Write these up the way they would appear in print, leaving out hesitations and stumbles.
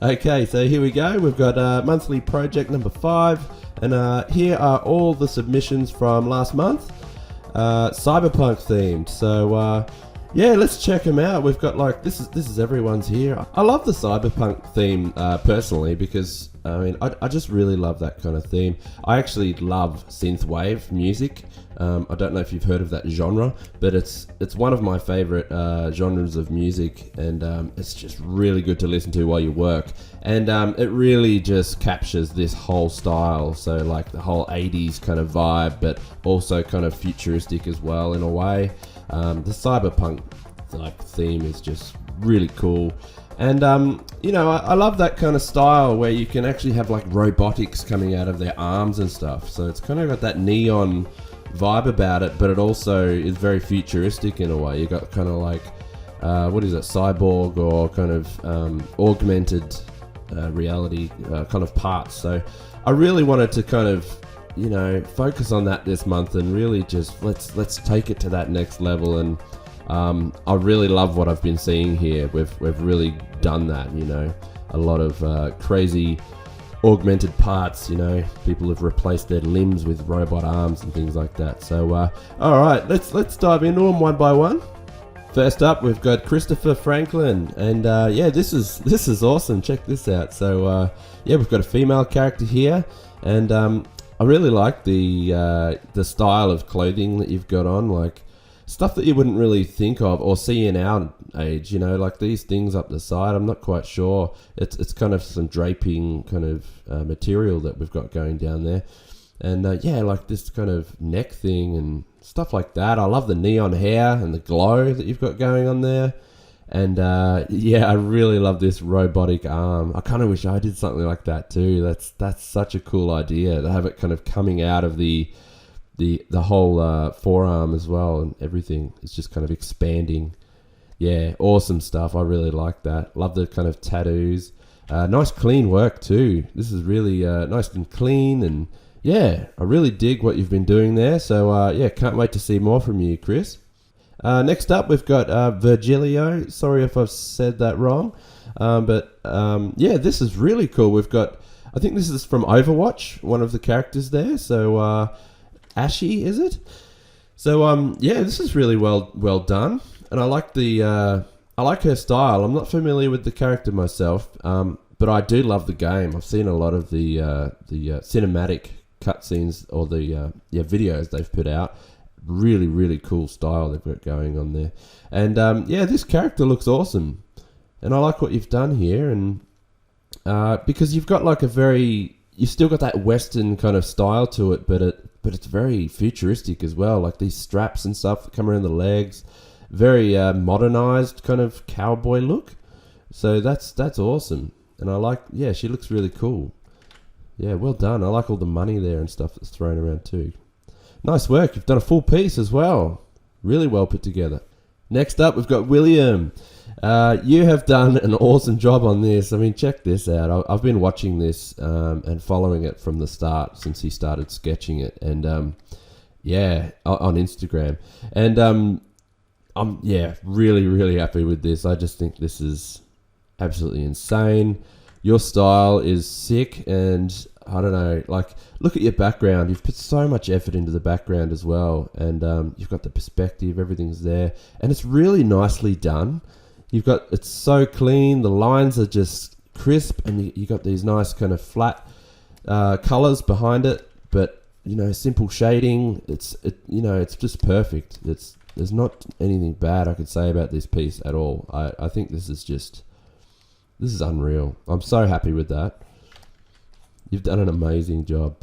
Okay, so here we go. We've got monthly project number 5, and here are all the submissions from last month, Cyberpunk themed. So yeah, let's check them out. We've got this is everyone's here. I love the Cyberpunk theme personally because I just really love that kind of theme. I actually love synthwave music. I don't know if you've heard of that genre, but it's one of my favorite genres of music, and it's just really good to listen to while you work. And it really just captures this whole style. So like the whole 80s kind of vibe, but also kind of futuristic as well in a way. The Cyberpunk theme is just really cool. And I love that kind of style where you can actually have like robotics coming out of their arms and stuff. So it's kind of got that neon vibe about it, but it also is very futuristic in a way. You got kind of like cyborg or kind of augmented reality kind of parts. So I really wanted to kind of focus on that this month and really just let's take it to that next level. And I really love what I've been seeing here. We've really done that. A lot of crazy augmented parts. People have replaced their limbs with robot arms and things like that. So all right, let's dive into them one by one. First up, we've got Christopher Franklin, and yeah, this is awesome. Check this out. So yeah, we've got a female character here, and I really like the style of clothing that you've got on, like stuff that you wouldn't really think of or see in our age, like these things up the side. I'm not quite sure. It's kind of some draping kind of material that we've got going down there. And yeah, like this kind of neck thing and stuff like that. I love the neon hair and the glow that you've got going on there. And yeah, I really love this robotic arm. I kind of wish I did something like that too. That's such a cool idea to have it kind of coming out of the whole forearm as well, and everything is just kind of expanding. Yeah, awesome stuff. I really like that. Love the kind of tattoos. Nice clean work too. This is really nice and clean, and yeah, I really dig what you've been doing there. So yeah, can't wait to see more from you, Chris. Next up, we've got Virgilio. Sorry if I've said that wrong. But yeah, this is really cool. We've got, I think this is from Overwatch, one of the characters there. So Ashy, is it? So yeah, this is really well done. And I like I like her style. I'm not familiar with the character myself, but I do love the game. I've seen a lot of the cinematic cutscenes or the videos they've put out. Really, really cool style they've got going on there. And yeah, this character looks awesome. And I like what you've done here. And because you've got like you've still got that Western kind of style to it, but it's very futuristic as well. Like these straps and stuff that come around the legs. Very modernized kind of cowboy look. So that's awesome. And I like, yeah, she looks really cool. Yeah, well done. I like all the money there and stuff that's thrown around too. Nice work. You've done a full piece as well. Really well put together. Next up, we've got William. You have done an awesome job on this. I mean, check this out. I've been watching this and following it from the start since he started sketching it. And yeah, on Instagram. And I'm really, really happy with this. I just think this is absolutely insane. Your style is sick, and I don't know, like, look at your background. You've put so much effort into the background as well, and you've got the perspective, everything's there, and it's really nicely done. It's so clean, the lines are just crisp, and you got these nice kind of flat colors behind it, but simple shading. It's just perfect. There's not anything bad I could say about this piece at all. I think this is unreal. I'm so happy with that. You've done an amazing job.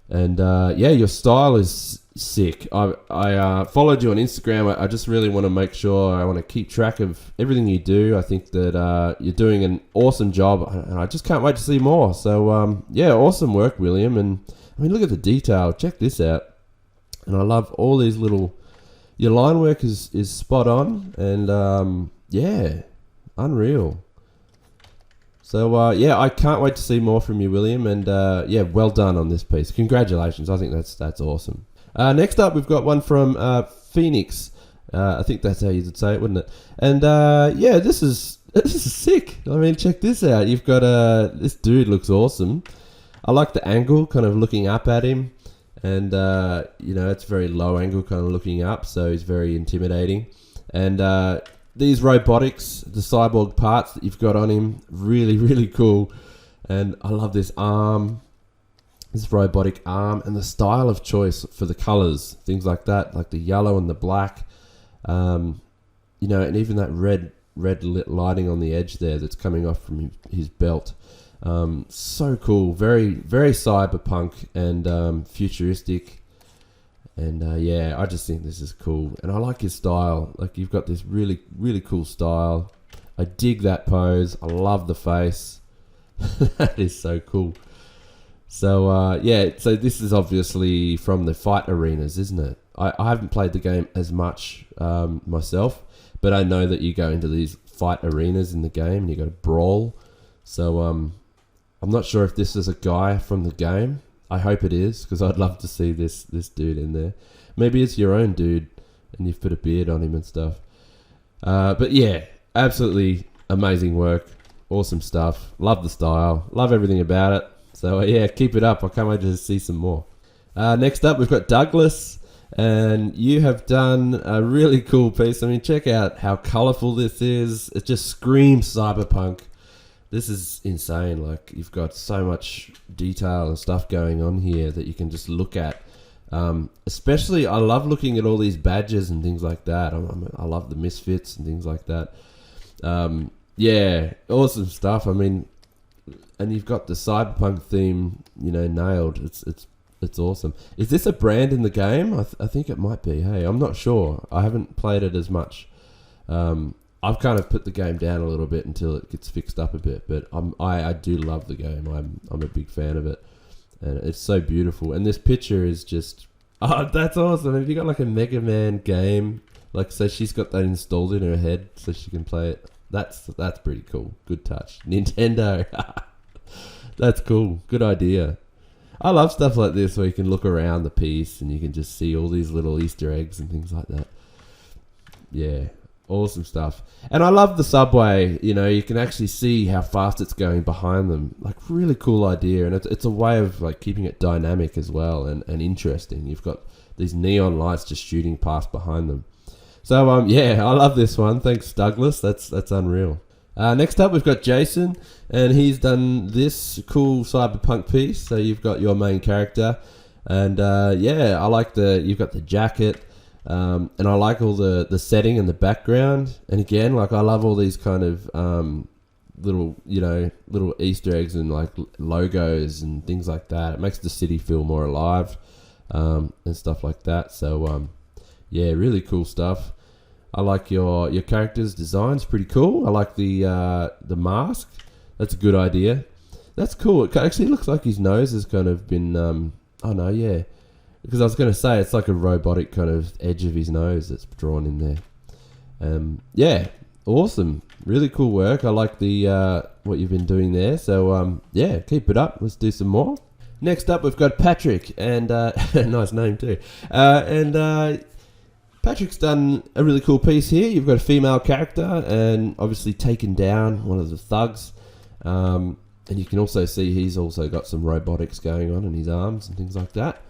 And yeah, your style is sick. I followed you on Instagram. I just really want to make sure, I want to keep track of everything you do. I think that you're doing an awesome job, and I just can't wait to see more. So yeah, awesome work, William. And I mean, look at the detail. Check this out. And I love all these little... Your line work is spot on, and yeah, unreal. So yeah, I can't wait to see more from you, William, and yeah, well done on this piece. Congratulations. I think that's awesome. Next up, we've got one from Phoenix. I think that's how you'd say it, wouldn't it? And yeah, this is sick. I mean, check this out. You've got this dude looks awesome. I like the angle, kind of looking up at him, and it's very low angle, kind of looking up, so he's very intimidating. And these robotics, the cyborg parts that you've got on him, really, really cool. And I love this arm, this robotic arm, and the style of choice for the colors, things like that, like the yellow and the black, and even that red lit lighting on the edge there that's coming off from his belt. So cool, very, very cyberpunk and futuristic. And yeah, I just think this is cool, and I like his style. Like, you've got this really, really cool style. I dig that pose. I love the face. That is so cool. So yeah, so this is obviously from the fight arenas, isn't it? I haven't played the game as much myself, but I know that you go into these fight arenas in the game and you got to brawl. So I'm not sure if this is a guy from the game. I hope it is, because I'd love to see this dude in there. Maybe it's your own dude and you've put a beard on him and stuff. But yeah, absolutely amazing work. Awesome stuff. Love the style. Love everything about it. So yeah, keep it up. I can't wait to see some more. Next up, we've got Douglas. And you have done a really cool piece. I mean, check out how colourful this is. It just screams cyberpunk. This is insane. Like, you've got so much detail and stuff going on here that you can just look at. Especially, I love looking at all these badges and things like that. I love the misfits and things like that. Yeah, awesome stuff. I mean, and you've got the cyberpunk theme, nailed. It's awesome. Is this a brand in the game? I think it might be. Hey, I'm not sure. I haven't played it as much. I've kind of put the game down a little bit until it gets fixed up a bit. But I do love the game. I'm a big fan of it, and it's so beautiful. And this picture is just, oh, that's awesome. Have you got like a Mega Man game? Like, so she's got that installed in her head so she can play it. That's pretty cool. Good touch. Nintendo. That's cool. Good idea. I love stuff like this where you can look around the piece and you can just see all these little Easter eggs and things like that. Yeah, awesome stuff. And I love the subway. You can actually see how fast it's going behind them. Like, really cool idea. And it's a way of like keeping it dynamic as well and interesting. You've got these neon lights just shooting past behind them. So yeah, I love this one. Thanks, Douglas. That's unreal. Next up, we've got Jason, and he's done this cool cyberpunk piece. So you've got your main character, and yeah, I like you've got the jacket, and I like all the setting and the background. And again, like, I love all these kind of little Easter eggs and like logos and things like that. It makes the city feel more alive, and stuff like that. So yeah, really cool stuff. I like your character's design's pretty cool. I like the mask. That's a good idea. That's cool. It actually looks like his nose has kind of been... oh, no, yeah. Because I was going to say, it's like a robotic kind of edge of his nose that's drawn in there. Yeah, awesome. Really cool work. I like the what you've been doing there. So, yeah, keep it up. Let's do some more. Next up, we've got Patrick. And nice name, too. Patrick's done a really cool piece here. You've got a female character and obviously taken down one of the thugs. And you can also see he's also got some robotics going on in his arms and things like that.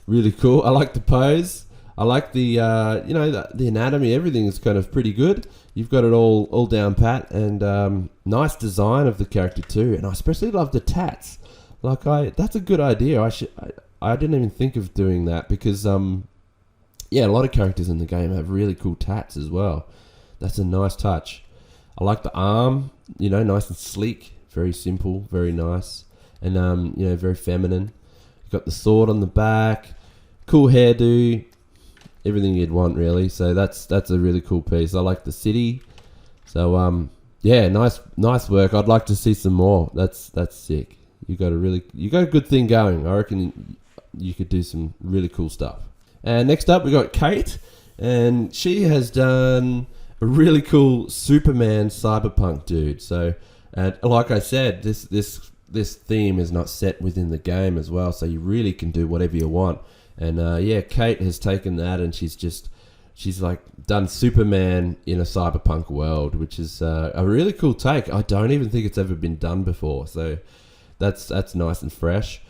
Really cool. I like the pose. I like the anatomy. Everything is kind of pretty good. You've got it all down pat, and nice design of the character too. And I especially love the tats. Like, that's a good idea. I didn't even think of doing that because yeah, a lot of characters in the game have really cool tats as well. That's a nice touch. I like the arm, nice and sleek, very simple, very nice, and very feminine. You've got the sword on the back, cool hairdo, everything you'd want really. So that's a really cool piece. I like the city. So yeah, nice work. I'd like to see some more. That's sick. You got a good thing going. I reckon you could do some really cool stuff. And next up, we got Kate, and she has done a really cool Superman cyberpunk dude. So, like I said, this theme is not set within the game as well, so you really can do whatever you want. And yeah, Kate has taken that, and she's just she's like done Superman in a cyberpunk world, which is a really cool take. I don't even think it's ever been done before, so that's nice and fresh.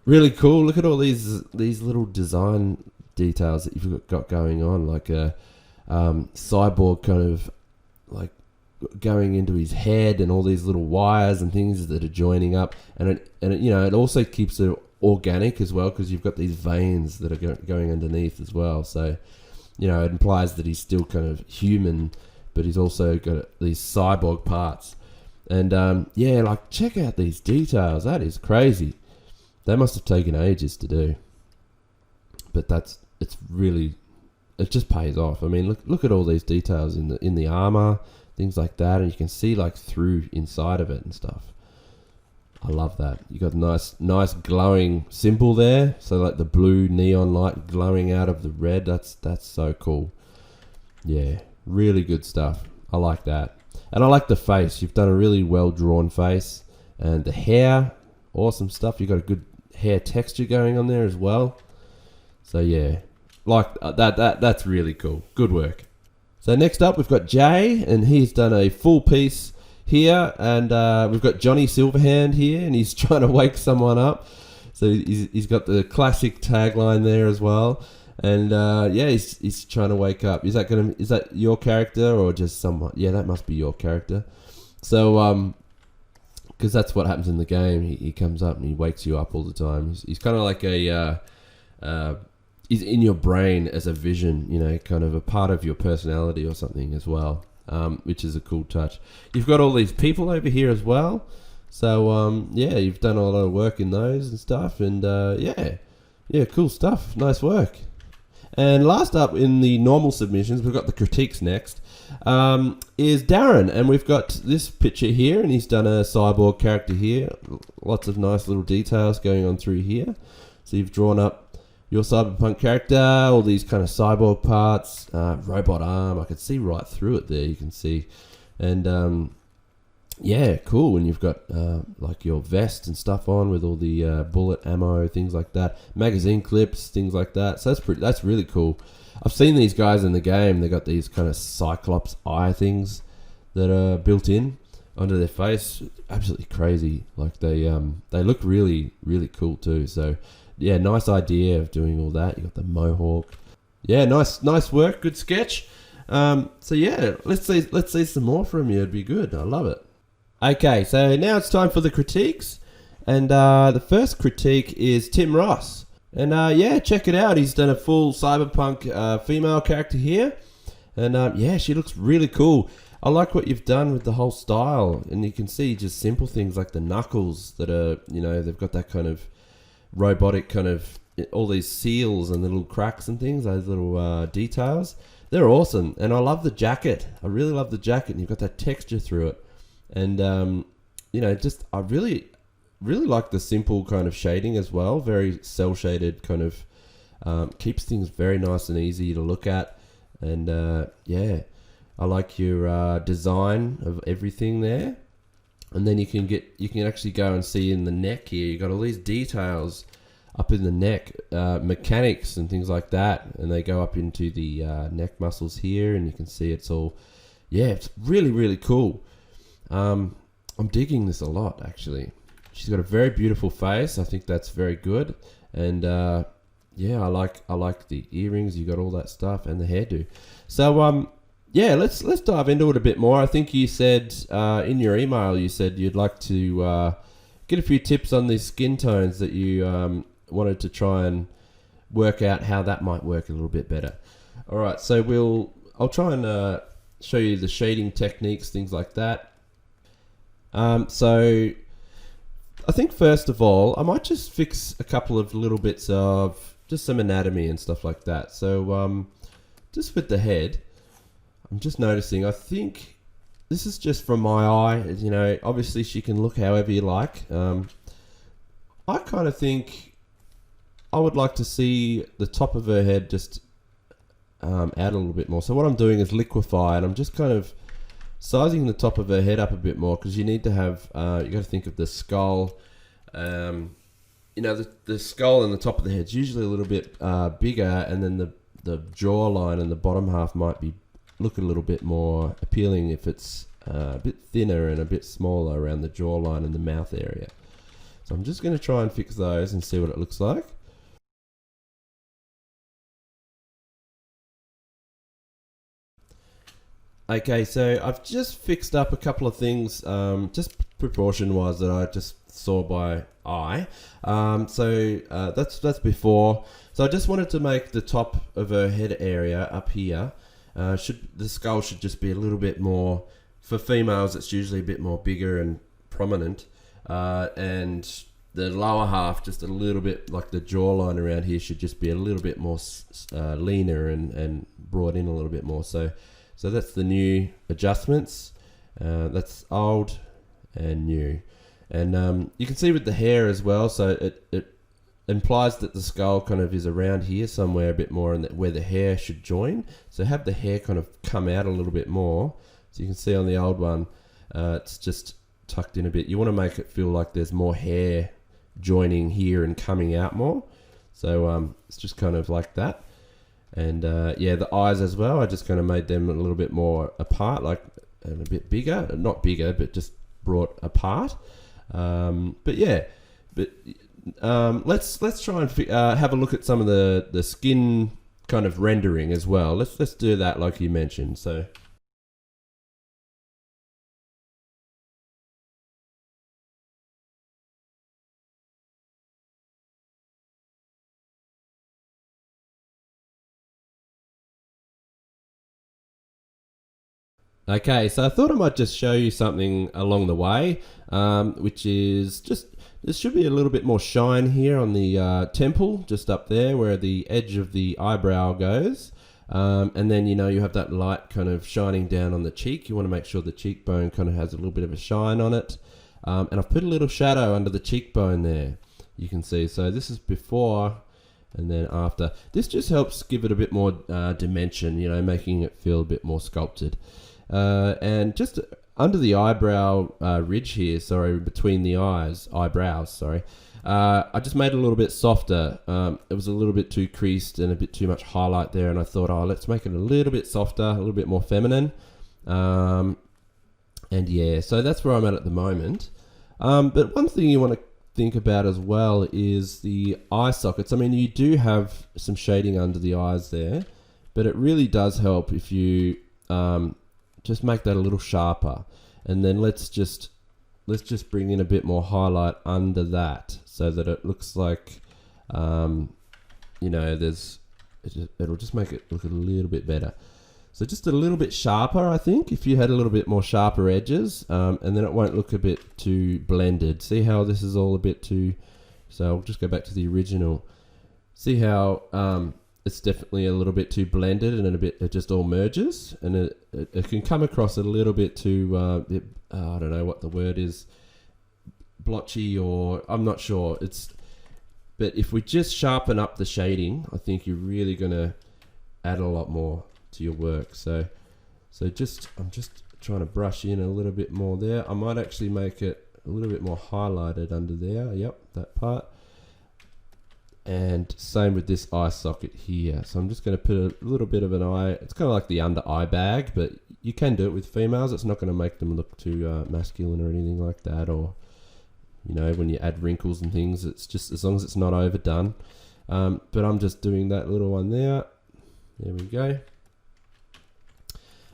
Really cool. Look at all these little design details that you've got going on, like a cyborg kind of like going into his head, and all these little wires and things that are joining up, and it also keeps it organic as well, because you've got these veins that are going underneath as well. So it implies that he's still kind of human, but he's also got these cyborg parts. And like, check out these details. That is crazy. They must have taken ages to do, but it just pays off. I mean, look at all these details in the armor, things like that, and you can see like through inside of it and stuff. I love that. You got a nice glowing symbol there, so like the blue neon light glowing out of the red. That's so cool. Yeah, really good stuff. I like that. And I like the face. You've done a really well drawn face, and the hair, awesome stuff. You've got a good hair texture going on there as well. So yeah, like that's really cool. Good work. So next up we've got Jay, and he's done a full piece here, and we've got Johnny Silverhand here, and he's trying to wake someone up. So he's got the classic tagline there as well, and he's trying to wake up. Is that your character or just someone? Yeah, that must be your character. So because that's what happens in the game. He comes up and he wakes you up all the time. He's kind of like he's in your brain as a vision, kind of a part of your personality or something as well. Which is a cool touch. You've got all these people over here as well. So, you've done a lot of work in those and stuff. And, cool stuff. Nice work. And last up in the normal submissions, we've got the critiques next, is Darren. And we've got this picture here, and he's done a cyborg character here. Lots of nice little details going on through here. So you've drawn up your cyberpunk character, all these kind of cyborg parts, robot arm. I could see right through it there, you can see. And cool. And you've got like your vest and stuff on with all the bullet ammo, things like that. Magazine clips, things like that. So that's really cool. I've seen these guys in the game. They got these kind of cyclops eye things that are built in onto their face. Absolutely crazy. Like they look really, really cool too. So yeah, nice idea of doing all that. You got the mohawk. Yeah, nice work. Good sketch. So yeah, let's see some more from you. It'd be good. I love it. Okay, so now it's time for the critiques, and the first critique is Tim Ross. And check it out. He's done a full cyberpunk female character here, and she looks really cool. I like what you've done with the whole style, and you can see just simple things like the knuckles that are, they've got that kind of robotic kind of, all these seals and little cracks and things, those little details. They're awesome. And I love the jacket. I really love the jacket, and you've got that texture through it. And I really like the simple kind of shading as well. Very cel shaded kind of, keeps things very nice and easy to look at. And I like your design of everything there. And then you can actually go and see in the neck here, you got all these details up in the neck, mechanics and things like that, and they go up into the neck muscles here, and you can see it's all, it's really, really cool. I'm digging this a lot, actually. She's got a very beautiful face. I think that's very good, and I like the earrings. You got all that stuff and the hairdo. So let's dive into it a bit more. I think you said in your email, you said you'd like to get a few tips on these skin tones that you wanted to try and work out how that might work a little bit better. All right, so I'll try and show you the shading techniques, things like that. So I think first of all, I might just fix a couple of little bits of just some anatomy and stuff like that. So just with the head, I'm just noticing, I think this is just from my eye, obviously she can look however you like. I kind of think I would like to see the top of her head just add a little bit more. So what I'm doing is liquefy, and I'm just kind of sizing the top of her head up a bit more, because you need to have, you got to think of the skull. The skull and the top of the head's usually a little bit bigger, and then the the jawline and the bottom half might look a little bit more appealing if it's a bit thinner and a bit smaller around the jawline and the mouth area. So I'm just going to try and fix those and see what it looks like. Okay, so I've just fixed up a couple of things, just proportion-wise that I just saw by eye. That's before. So I just wanted to make the top of her head area up here. The skull should just be a little bit more. For females, it's usually a bit more bigger and prominent, and the lower half just a little bit like the jawline around here should just be a little bit more leaner and brought in a little bit more. So that's the new adjustments. That's old and new. And you can see with the hair as well, so it implies that the skull kind of is around here somewhere a bit more, and where the hair should join. So have the hair kind of come out a little bit more. So you can see on the old one, it's just tucked in a bit. You want to make it feel like there's more hair joining here and coming out more. So it's just kind of like that. And yeah, the eyes as well, I just kind of made them a little bit more apart, like and a bit bigger. Not bigger, but just brought apart. But yeah, let's try and have a look at some of the skin kind of rendering as well. Let's do that like you mentioned. So. Okay, so I thought I might just show you something along the way, which is just, there should be a little bit more shine here on the temple, just up there where the edge of the eyebrow goes. And then, you have that light kind of shining down on the cheek. You want to make sure the cheekbone kind of has a little bit of a shine on it. And I've put a little shadow under the cheekbone there, you can see. So this is before and then after. This just helps give it a bit more dimension, making it feel a bit more sculpted. And just under the eyebrow ridge here, between the eyebrows, I just made it a little bit softer. It was a little bit too creased and a bit too much highlight there, and I thought, let's make it a little bit softer, a little bit more feminine. And yeah, so that's where I'm at the moment. But one thing you want to think about as well is the eye sockets. I mean, you do have some shading under the eyes there, but it really does help if you just make that a little sharper. And then let's just bring in a bit more highlight under that so that it looks like it'll just make it look a little bit better. So just a little bit sharper, I think, if you had a little bit more sharper edges, and then it won't look a bit too blended. See how this is all a bit too... So I'll just go back to the original. See how it's definitely a little bit too blended, and it just all merges, and it can come across a little bit too, I don't know what the word is, blotchy, or I'm not sure. But if we just sharpen up the shading, I think you're really going to add a lot more to your work. So I'm just trying to brush in a little bit more there. I might actually make it a little bit more highlighted under there. Yep, that part. And same with this eye socket here. So I'm just going to put a little bit of an eye. It's kind of like the under eye bag, but you can do it with females. It's not going to make them look too masculine or anything like that. Or, when you add wrinkles and things, it's just as long as it's not overdone. But I'm just doing that little one there. There we go.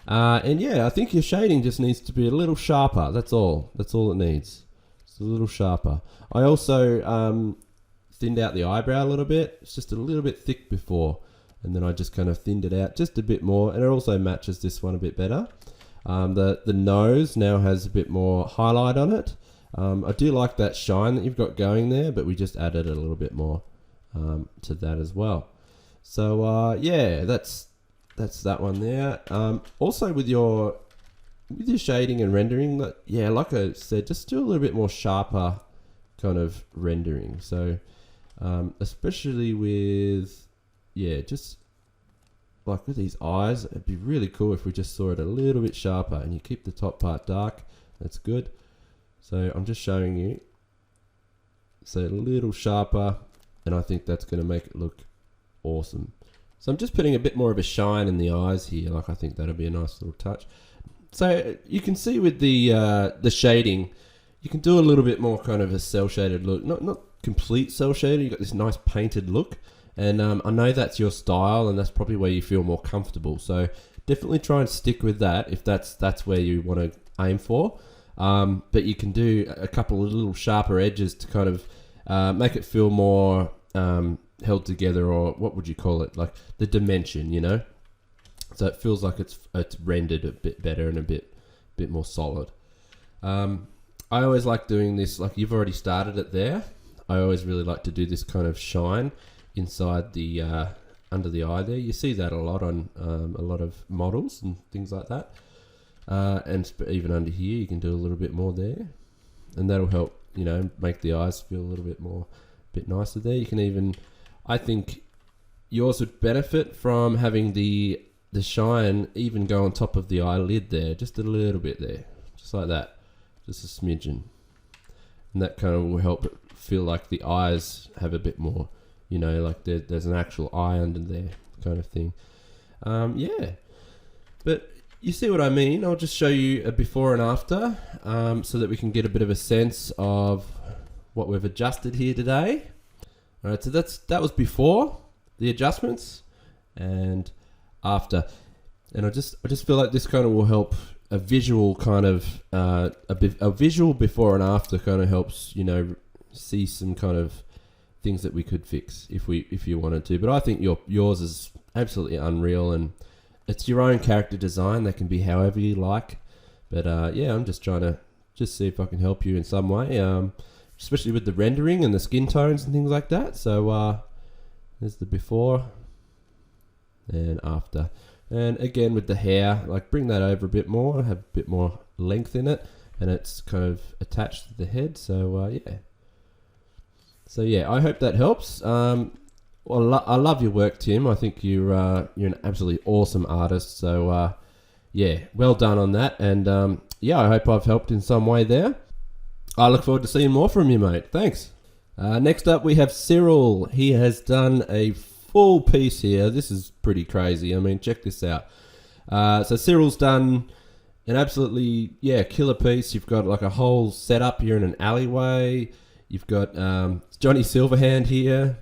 And yeah, I think your shading just needs to be a little sharper. That's all. That's all it needs. It's a little sharper. I also thinned out the eyebrow a little bit. It's just a little bit thick before, and then I just kind of thinned it out just a bit more, and it also matches this one a bit better. The nose now has a bit more highlight on it. I do like that shine that you've got going there, but we just added a little bit more to that as well. So yeah, that's that one there. Also with your shading and rendering, yeah, like I said, just do a little bit more sharper kind of rendering. So especially with, yeah, just like with these eyes, it'd be really cool if we just saw it a little bit sharper, and you keep the top part dark. That's good. So I'm just showing you. So a little sharper, and I think that's going to make it look awesome. So I'm just putting a bit more of a shine in the eyes here. Like I think that'll be a nice little touch. So you can see with the shading, you can do a little bit more kind of a cell shaded look. Not complete cell shaded. You've got this nice painted look. And I know that's your style, and that's probably where you feel more comfortable. So definitely try and stick with that if that's where you want to aim for. But you can do a couple of little sharper edges to kind of make it feel more held together, or what would you call it? Like the dimension, you know? So it feels like it's rendered a bit better and a bit more solid. I always like doing this, like you've already started it there. I always really like to do this kind of shine inside the under the eye there. You see that a lot on a lot of models and things like that. And even under here, you can do a little bit more there, and that'll help, you know, make the eyes feel a little bit nicer there. You can even, I think, yours would benefit from having the shine even go on top of the eyelid there, just a little bit there, just like that, just a smidgen, and that kind of will help it feel like the eyes have a bit more, you know, like there's an actual eye under there, kind of thing. Yeah, but you see what I mean. I'll just show you a before and after, so that we can get a bit of a sense of what we've adjusted here today. All right, so that was before the adjustments, and after. And I just feel like this kind of will help a visual kind of a visual before and after kind of helps, you know, see some kind of things that we could fix if you wanted to. But I think yours is absolutely unreal, and it's your own character design. That can be however you like. But yeah, I'm just trying to just see if I can help you in some way, especially with the rendering and the skin tones and things like that. So there's the before and after. And again with the hair, like bring that over a bit more, have a bit more length in it, and it's kind of attached to the head. So yeah. So yeah, I hope that helps. Well, I love your work, Tim. I think you're an absolutely awesome artist. So yeah, well done on that. And yeah, I hope I've helped in some way there. I look forward to seeing more from you, mate. Thanks. Next up, we have Cyril. He has done a full piece here. This is pretty crazy. I mean, check this out. So Cyril's done an absolutely, killer piece. You've got like a whole setup here in an alleyway. You've got Johnny Silverhand here,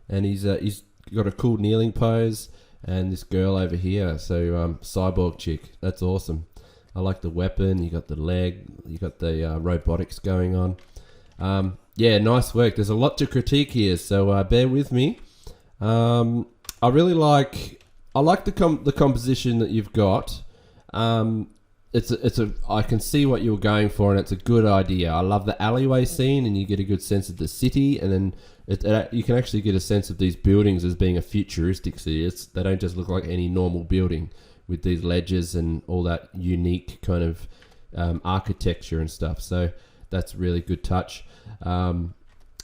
and he's got a cool kneeling pose, and this girl over here. So cyborg chick. That's awesome. I like the weapon. You got the leg. You got the robotics going on. Yeah, nice work. There's a lot to critique here, so bear with me. I really like the composition that you've got. I can see what you were going for, and it's a good idea. I love the alleyway scene, and you get a good sense of the city, and then you can actually get a sense of these buildings as being a futuristic city. They don't just look like any normal building with these ledges and all that unique kind of architecture and stuff. So that's really good touch.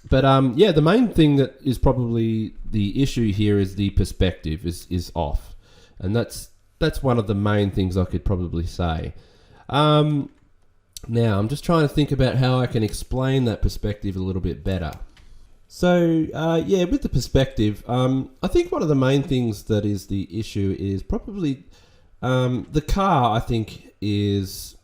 But yeah, the main thing that is probably the issue here is the perspective is off, and that's one of the main things I could probably say. Now I'm just trying to think about how I can explain that perspective a little bit better. So yeah, with the perspective, I think one of the main things that is the issue is probably the car. I think it's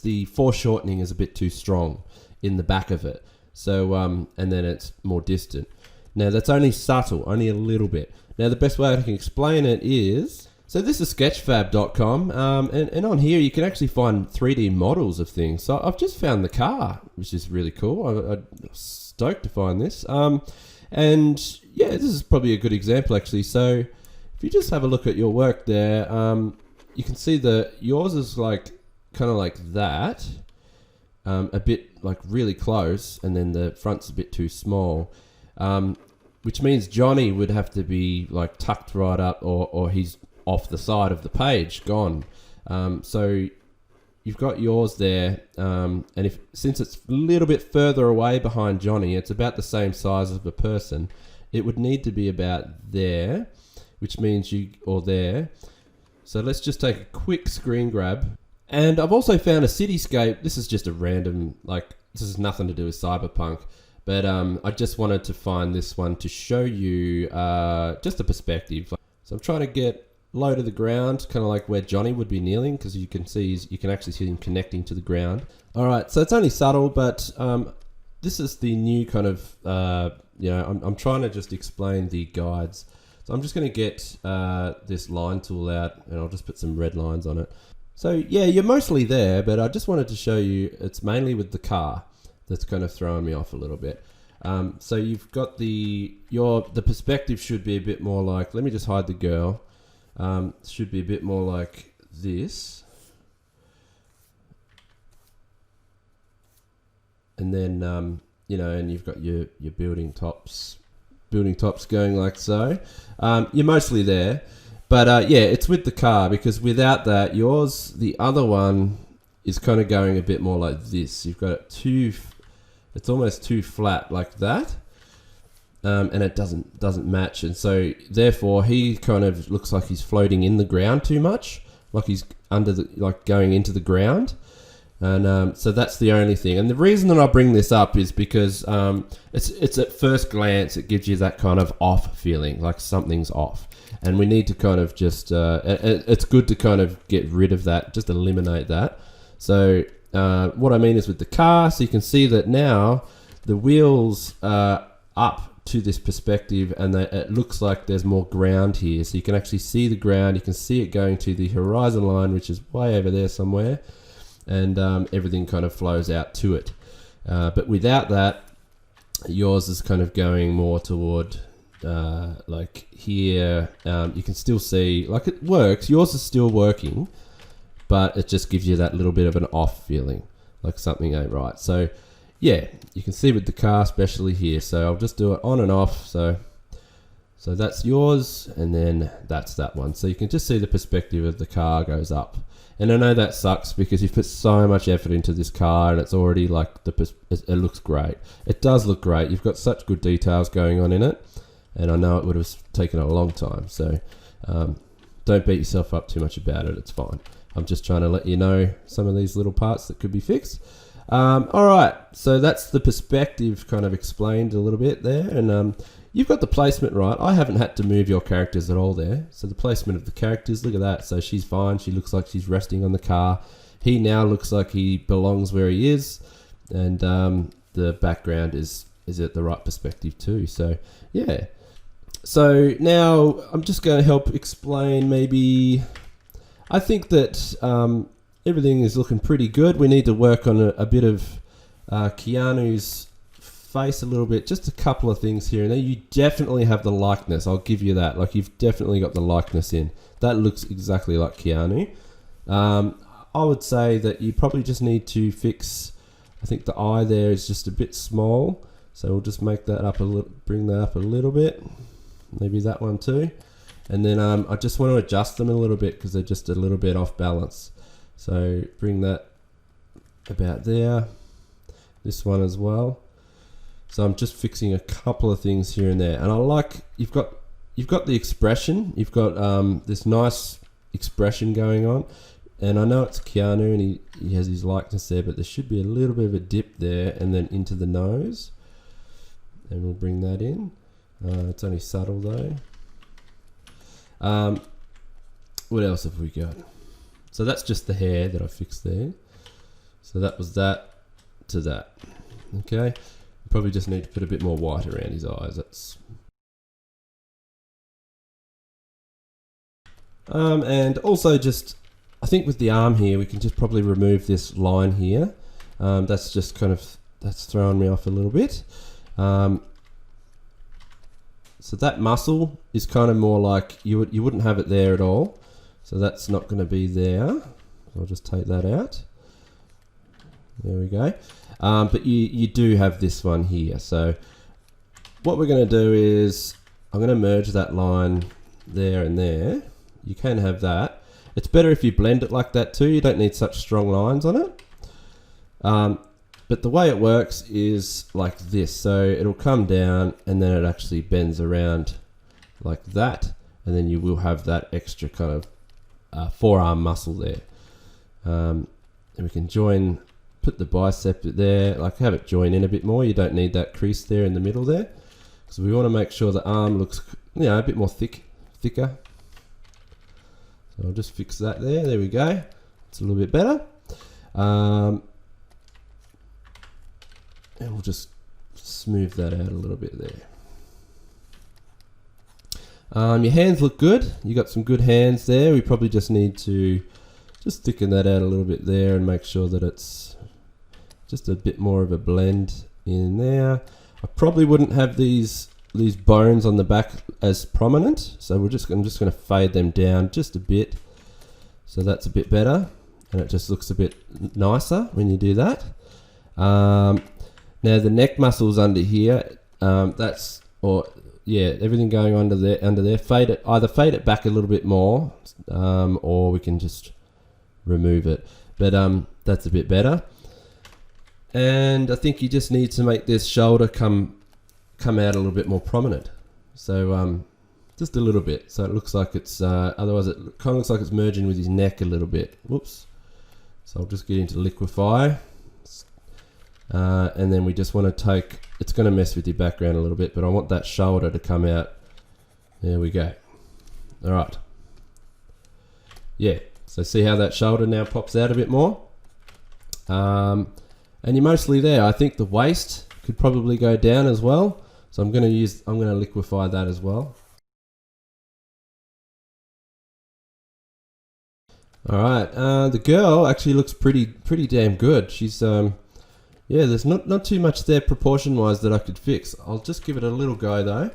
the foreshortening is a bit too strong in the back of it. So and then it's more distant. Now that's only subtle, only a little bit. Now the best way I can explain it is, so this is sketchfab.com, and on here you can actually find 3D models of things. So I've just found the car, which is really cool. I'm stoked to find this. And yeah, this is probably a good example actually. So if you just have a look at your work there, you can see that yours is like kind of like that, a bit like really close, and then the front's a bit too small, which means Johnny would have to be like tucked right up, or he's off the side of the page, gone. So you've got yours there, and since it's a little bit further away behind Johnny, it's about the same size of a person. It would need to be about there, which means or there. So let's just take a quick screen grab. And I've also found a cityscape. This is just a random, this has nothing to do with Cyberpunk, but I just wanted to find this one to show you just a perspective. So I'm trying to get low to the ground, kind of like where Johnny would be kneeling, because you can actually see him connecting to the ground. All right, so it's only subtle, but this is the new kind of, I'm trying to just explain the guides. So I'm just going to get this line tool out, and I'll just put some red lines on it. So yeah, you're mostly there, but I just wanted to show you it's mainly with the car that's kind of throwing me off a little bit. So you've got the perspective should be a bit more like, let me just hide the girl. Should be a bit more like this. And then, and you've got your building tops going like so. You're mostly there. But yeah, it's with the car, because without that, the other one is kind of going a bit more like this. You've got it it's almost too flat like that. And it doesn't match. And so therefore he kind of looks like he's floating in the ground too much, like he's going into the ground. And so that's the only thing. And the reason that I bring this up is because it's at first glance, it gives you that kind of off feeling, like something's off. And we need to kind of just, it's good to kind of get rid of that, just eliminate that. So what I mean is with the car, so you can see that now the wheels are up to this perspective, and it looks like there's more ground here. So you can actually see the ground, you can see it going to the horizon line, which is way over there somewhere. And everything kind of flows out to it. But without that, yours is kind of going more toward like here. You can still see, like, it works. Yours is still working, but it just gives you that little bit of an off feeling, like something ain't right. So yeah, you can see with the car, especially here. So I'll just do it on and off. So that's yours, and then that's that one. So you can just see the perspective of the car goes up. And I know that sucks, because you've put so much effort into this car, and it's already like it looks great. It does look great. You've got such good details going on in it, and I know it would have taken a long time. So don't beat yourself up too much about it. It's fine. I'm just trying to let you know some of these little parts that could be fixed. All right, so that's the perspective kind of explained a little bit there, and you've got the placement right. I haven't had to move your characters at all there. So the placement of the characters, look at that. So she's fine. She looks like she's resting on the car. He now looks like he belongs where he is, and the background is at the right perspective too. So yeah. So now I'm just going to help explain maybe. I think that everything is looking pretty good. We need to work on a bit of Keanu's face a little bit, just a couple of things here and there. You definitely have the likeness, I'll give you that. Like, you've definitely got the likeness in. That looks exactly like Keanu. I would say that you probably just need to fix, I think the eye there is just a bit small, so we'll just make that up a little, bring that up a little bit, maybe that one too. And then I just want to adjust them a little bit, because they're just a little bit off balance. So bring that about there, this one as well. So I'm just fixing a couple of things here and there. And I like, you've got the expression, you've got this nice expression going on. And I know it's Keanu and he has his likeness there, but there should be a little bit of a dip there and then into the nose. And we'll bring that in. It's only subtle though. What else have we got? So that's just the hair that I fixed there. So that was that to that. Okay. Probably just need to put a bit more white around his eyes. That's and also just, I think with the arm here, we can just probably remove this line here. That's just kind of, that's throwing me off a little bit. So that muscle is kind of more like, you wouldn't have it there at all. So that's not going to be there. I'll just take that out. There we go. But you do have this one here. So what we're going to do is, I'm going to merge that line there and there. You can have that. It's better if you blend it like that too. You don't need such strong lines on it. But the way it works is like this. So it'll come down and then it actually bends around like that. And then you will have that extra kind of forearm muscle there. And we can join, put the bicep there, like have it join in a bit more. You don't need that crease there in the middle there. So we want to make sure the arm looks, a bit more thicker. So I'll just fix that there. There we go. It's a little bit better. And we'll just smooth that out a little bit there. Your hands look good. You got some good hands there. We probably just need to just thicken that out a little bit there and make sure that it's just a bit more of a blend in there. I probably wouldn't have these bones on the back as prominent, so I'm just going to fade them down just a bit, so that's a bit better, and it just looks a bit nicer when you do that. Now the neck muscles under here, everything going under there, either fade it back a little bit more, or we can just remove it. But that's a bit better. And I think you just need to make this shoulder come out a little bit more prominent. So just a little bit, so it looks like it's otherwise it kind of looks like it's merging with his neck a little bit. Whoops. So I'll just get into liquify, and then we just want to take, it's going to mess with your background a little bit, but I want that shoulder to come out. There we go. All right. Yeah, so see how that shoulder now pops out a bit more. And you're mostly there. I think the waist could probably go down as well. So I'm going to liquefy that as well. All right, the girl actually looks pretty damn good. She's yeah, there's not too much there proportion wise that I could fix. I'll just give it a little go though.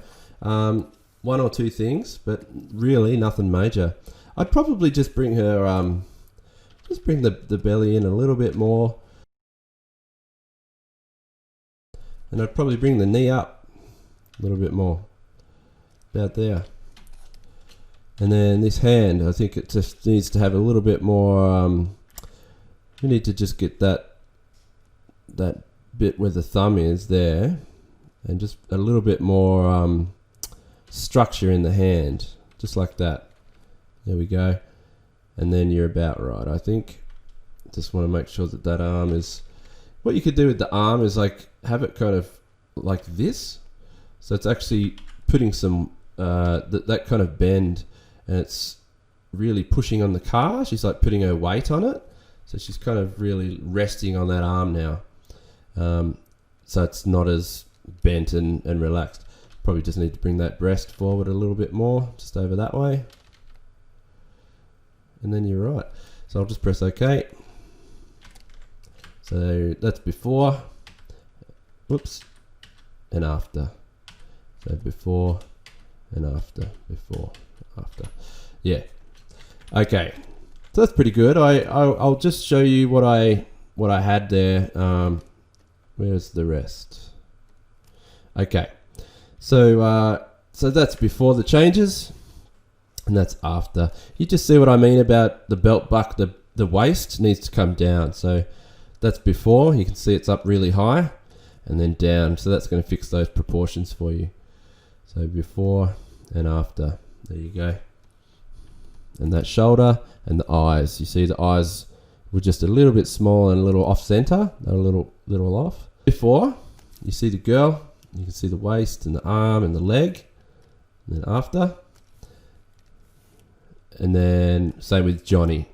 One or two things, but really nothing major. I'd probably just bring her just bring the belly in a little bit more. And I'd probably bring the knee up a little bit more, about there. And then this hand, I think it just needs to have a little bit more, we need to just get that bit where the thumb is there, and just a little bit more structure in the hand, just like that. There we go. And then you're about right, I think. Just want to make sure that that arm is, what you could do with the arm is like have it kind of like this, so it's actually putting some that kind of bend, and it's really pushing on the car. She's like putting her weight on it, so she's kind of really resting on that arm now, so it's not as bent and relaxed. Probably just need to bring that breast forward a little bit more, just over that way, and then you're right. So I'll just press OK. So that's before, whoops, and after. So before and after, before, after. Yeah. Okay. So that's pretty good. I'll just show you what I had there. Where's the rest? Okay. So so that's before the changes, and that's after. You just see what I mean about the belt buck. The waist needs to come down. So that's before. You can see it's up really high and then down. So that's going to fix those proportions for you. So before and after. There you go. And that shoulder and the eyes. You see the eyes were just a little bit small and a little off center. They're a little off. Before, you see the girl. You can see the waist and the arm and the leg. And then after. And then same with Johnny.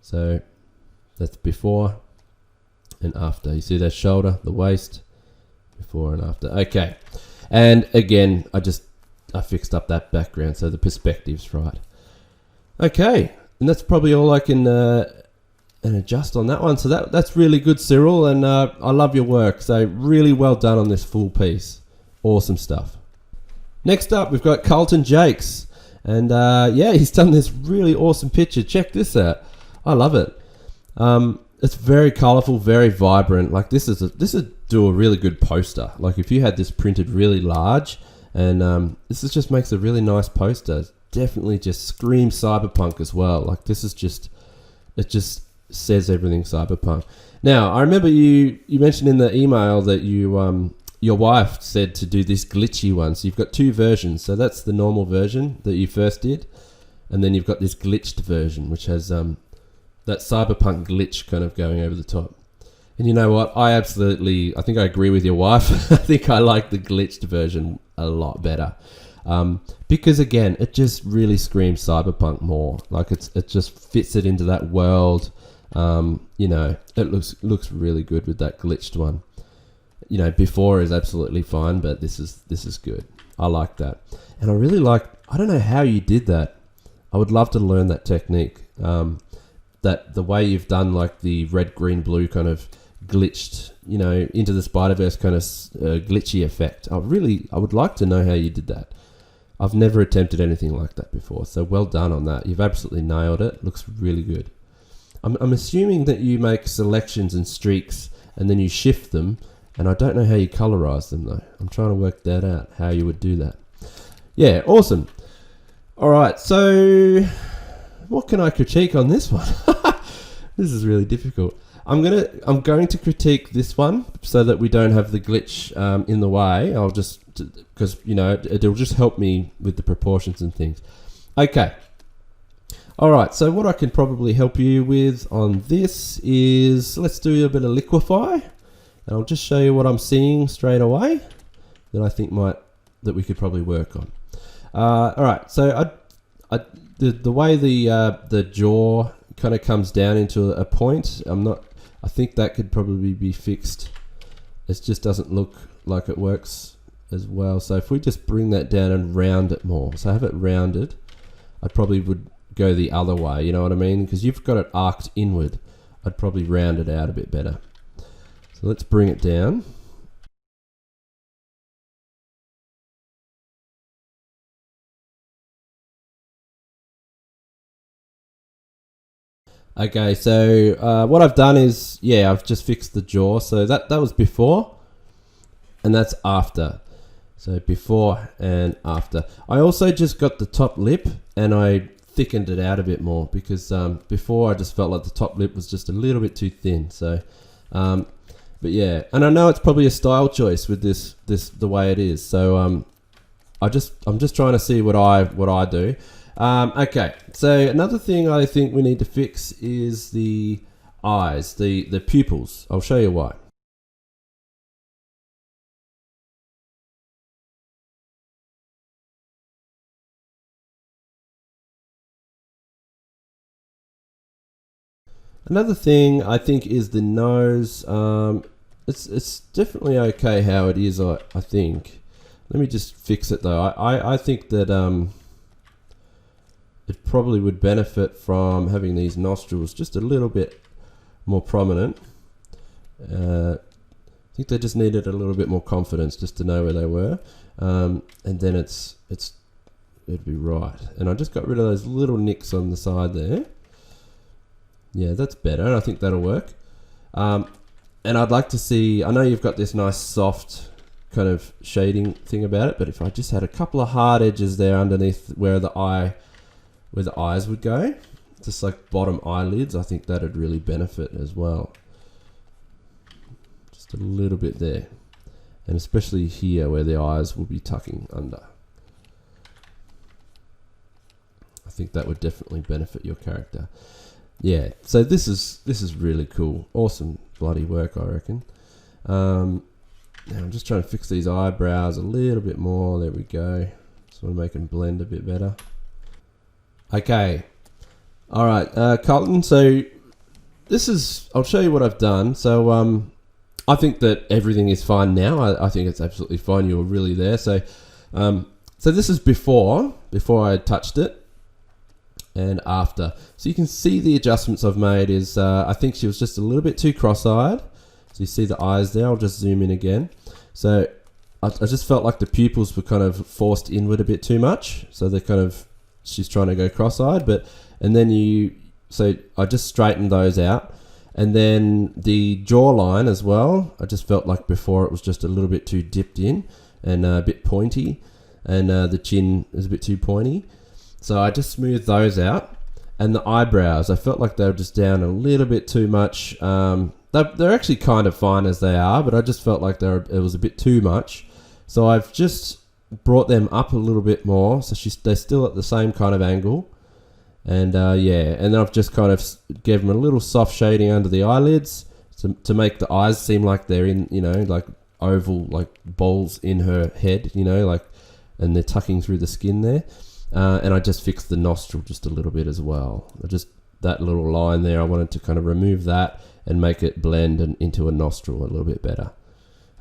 So that's before and after. You see that shoulder, the waist, before and after. Okay. And again, I fixed up that background so the perspective's right. Okay. And that's probably all I can adjust on that one. So that's really good, Cyril, and I love your work. So really well done on this full piece. Awesome stuff. Next up, we've got Carlton Jakes. And yeah, he's done this really awesome picture. Check this out. I love it. It's very colourful, very vibrant. Like this would do a really good poster. Like if you had this printed really large, and this just makes a really nice poster. Definitely just screams Cyberpunk as well. Like this is just, it just says everything Cyberpunk. Now I remember you mentioned in the email that you your wife said to do this glitchy one. So you've got two versions. So that's the normal version that you first did, and then you've got this glitched version, which has that Cyberpunk glitch kind of going over the top. And you know what? I think I agree with your wife. I think I like the glitched version a lot better. Because again, it just really screams Cyberpunk more. Like it just fits it into that world. It looks really good with that glitched one. Before is absolutely fine, but this is good. I like that, and I really like. I don't know how you did that. I would love to learn that technique. That the way you've done like the red, green, blue kind of glitched, into the Spider-Verse kind of glitchy effect. I would like to know how you did that. I've never attempted anything like that before, so well done on that. You've absolutely nailed it. Looks really good. I'm assuming that you make selections and streaks and then you shift them, and I don't know how you colorize them though. I'm trying to work that out, how you would do that. Yeah, awesome. All right, so what can I critique on this one? This is really difficult. I'm going to critique this one so that we don't have the glitch in the way. I'll just, because it'll just help me with the proportions and things. Okay. All right. So what I can probably help you with on this is, let's do a bit of liquefy, and I'll just show you what I'm seeing straight away that I think that we could probably work on. All right. So the way the jaw kind of comes down into a point, I think that could probably be fixed. It just doesn't look like it works as well. So if we just bring that down and round it more, so have it rounded, I probably would go the other way, you know what I mean? Because you've got it arced inward. I'd probably round it out a bit better. So let's bring it down. Okay, so what I've done is, I've just fixed the jaw. So that was before, and that's after. So before and after. I also just got the top lip, and I thickened it out a bit more, because before I just felt like the top lip was just a little bit too thin. So, but yeah, and I know it's probably a style choice with this the way it is. So I'm just trying to see what I do. Okay, so another thing I think we need to fix is the eyes, the pupils. I'll show you why. Another thing I think is the nose. It's definitely okay how it is, I think. Let me just fix it though. I think that it probably would benefit from having these nostrils just a little bit more prominent. I think they just needed a little bit more confidence just to know where they were, and then it'd be right. And I just got rid of those little nicks on the side there. Yeah, that's better. I think that'll work. And I'd like to see, I know you've got this nice soft kind of shading thing about it, but if I just had a couple of hard edges there underneath where the eyes would go, just like bottom eyelids, I think that'd really benefit as well. Just a little bit there. And especially here where the eyes will be tucking under. I think that would definitely benefit your character. Yeah, so this is really cool. Awesome bloody work, I reckon. Now I'm just trying to fix these eyebrows a little bit more. There we go. Just want to make them blend a bit better. Okay. All right, Carlton. So I'll show you what I've done. So I think that everything is fine now. I think it's absolutely fine. You were really there. So this is before I touched it, and after. So you can see the adjustments I've made is, I think she was just a little bit too cross-eyed. So you see the eyes there. I'll just zoom in again. So I just felt like the pupils were kind of forced inward a bit too much. So she's trying to go cross-eyed, so I just straightened those out. And then the jawline as well, I just felt like before it was just a little bit too dipped in and a bit pointy, and the chin is a bit too pointy. So I just smoothed those out. And the eyebrows, I felt like they were just down a little bit too much. They're actually kind of fine as they are, but I just felt like it was a bit too much. So I've just brought them up a little bit more, so they're still at the same kind of angle. And and then I've just kind of gave them a little soft shading under the eyelids to make the eyes seem like they're in, like oval, like balls in her head, and they're tucking through the skin there. And I just fixed the nostril just a little bit as well. That little line there, I wanted to kind of remove that and make it blend into a nostril a little bit better.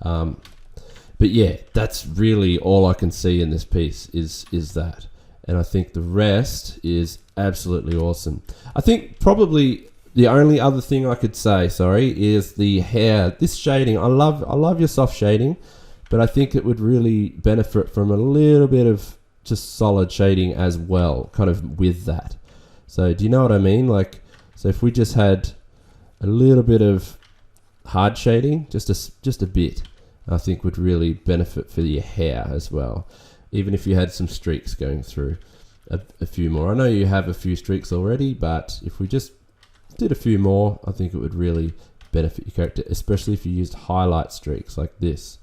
But yeah, that's really all I can see in this piece is that. And I think the rest is absolutely awesome. I think probably the only other thing I could say, is the hair. This shading, I love your soft shading, but I think it would really benefit from a little bit of just solid shading as well, kind of with that. So do you know what I mean? So if we just had a little bit of hard shading, just a bit, I think would really benefit for your hair as well. Even if you had some streaks going through, a few more. I know you have a few streaks already, but if we just did a few more, I think it would really benefit your character, especially if you used highlight streaks like this.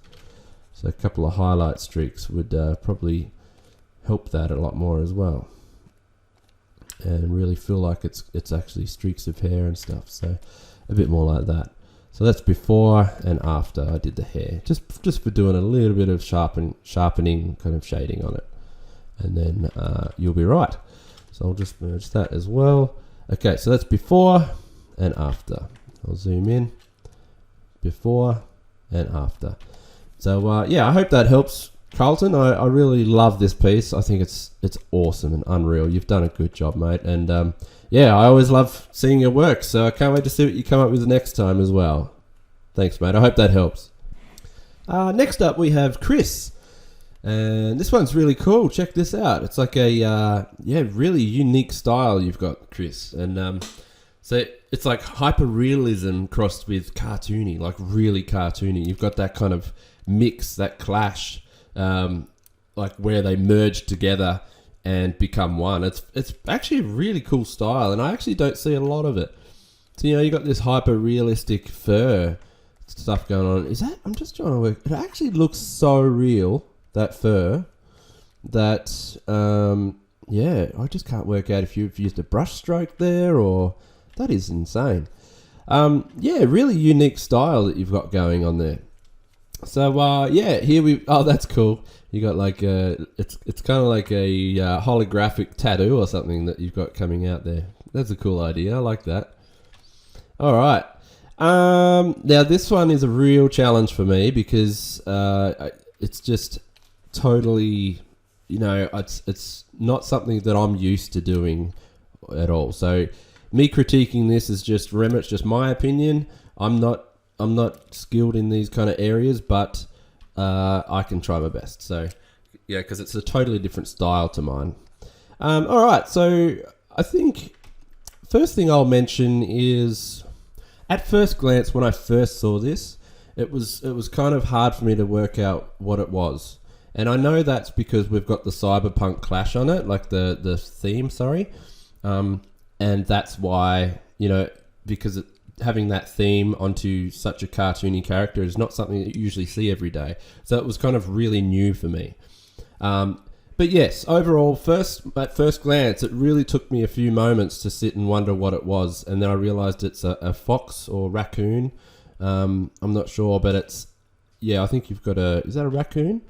So a couple of highlight streaks would probably help that a lot more as well, and really feel like it's actually streaks of hair and stuff. So a bit more like that. So that's before and after I did the hair, just for doing a little bit of sharpening kind of shading on it, and then you'll be right. So I'll just merge that as well. Okay, so that's before and after. I'll zoom in. Before and after. So yeah, I hope that helps, Carlton. I really love this piece. I think it's awesome and unreal. You've done a good job, mate. And yeah, I always love seeing your work, so I can't wait to see what you come up with next time as well. Thanks, mate. I hope that helps. Next up, we have Chris. And this one's really cool. Check this out. It's like a really unique style you've got, Chris. And so it's like hyper-realism crossed with cartoony, like really cartoony. You've got that kind of mix, that clash, like where they merge together and become one. It's actually a really cool style, and I actually don't see a lot of it. So, you got this hyper-realistic fur stuff going on. I'm just trying to work. It actually looks so real, that fur, that, I just can't work out if you've used a brush stroke there, or that is insane. Really unique style that you've got going on there. So, that's cool. You got like it's kind of like a holographic tattoo or something that you've got coming out there. That's a cool idea. I like that. All right. Now this one is a real challenge for me because it's just totally, it's not something that I'm used to doing at all. So me critiquing this is just, remember, it's just my opinion. I'm not skilled in these kind of areas, but I can try my best. So yeah, because it's a totally different style to mine. All right, so I think first thing I'll mention is, at first glance, when I first saw this, it was kind of hard for me to work out what it was. And I know that's because we've got the Cyberpunk clash on it, like the theme, and that's why, because having that theme onto such a cartoony character is not something that you usually see every day. So it was kind of really new for me. But yes, overall, at first glance, it really took me a few moments to sit and wonder what it was. And then I realized it's a fox or raccoon. I'm not sure, but I think you've got is that a raccoon?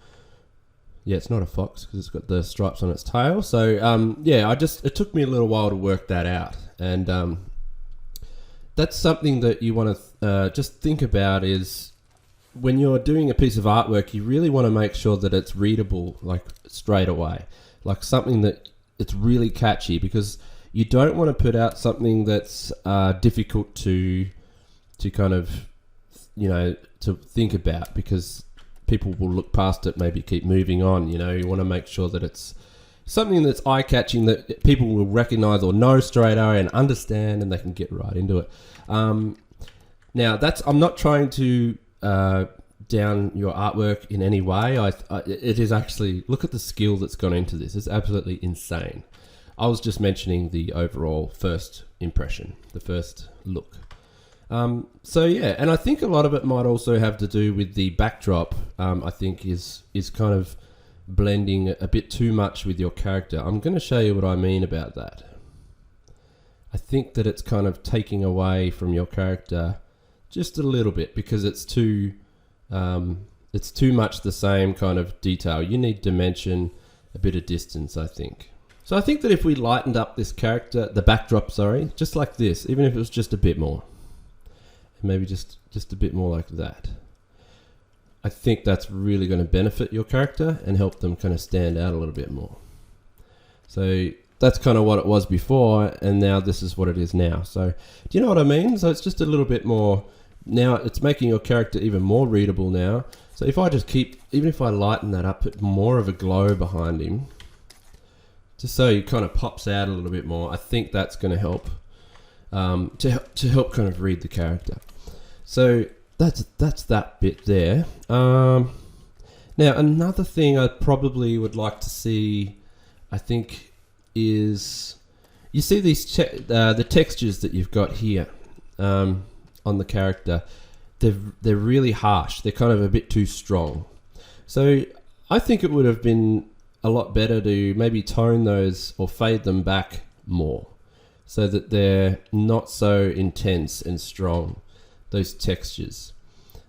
Yeah, it's not a fox because it's got the stripes on its tail. So, it took me a little while to work that out. And that's something that you want to just think about, is when you're doing a piece of artwork, you really want to make sure that it's readable, like straight away, like something that it's really catchy, because you don't want to put out something that's difficult to kind of, to think about, because people will look past it, maybe keep moving on. You want to make sure that it's something that's eye-catching, that people will recognize or know straight away and understand, and they can get right into it. Now, I'm not trying to down your artwork in any way. It is actually, look at the skill that's gone into this. It's absolutely insane. I was just mentioning the overall first impression, the first look. And I think a lot of it might also have to do with the backdrop. I think is kind of blending a bit too much with your character. I'm going to show you what I mean about that. I think that it's kind of taking away from your character just a little bit, because it's too it's too much the same kind of detail. You need dimension, a bit of distance, I think. So I think that if we lightened up this character, the backdrop, sorry, just like this, even if it was just a bit more, maybe just a bit more like that, I think that's really going to benefit your character and help them kind of stand out a little bit more. So that's kind of what it was before, and now this is what it is now. So do you know what I mean? So it's just a little bit more, now it's making your character even more readable now. So if I just keep, even if I lighten that up, put more of a glow behind him, just so he kind of pops out a little bit more, I think that's going to help to help kind of read the character. So that's that bit there. Now another thing I probably would like to see, I think, is you see these the textures that you've got here on the character. They're really harsh. They're kind of a bit too strong. So I think it would have been a lot better to maybe tone those or fade them back more, so that they're not so intense and strong. Those textures,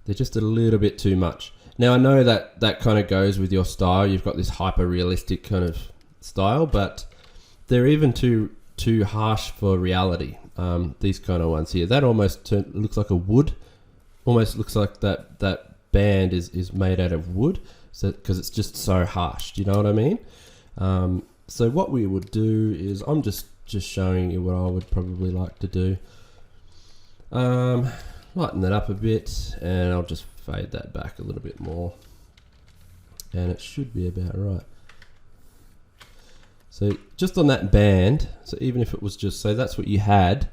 they're just a little bit too much. Now I know that that kind of goes with your style. You've got this hyper realistic kind of style, but they're even too harsh for reality. These kind of ones here, that almost looks like a wood. Almost looks like that band is made out of wood, so because it's just so harsh. Do you know what I mean? So what we would do is, I'm just showing you what I would probably like to do. Lighten that up a bit, and I'll just fade that back a little bit more, and it should be about right. So just on that band, so even if it was just, so that's what you had,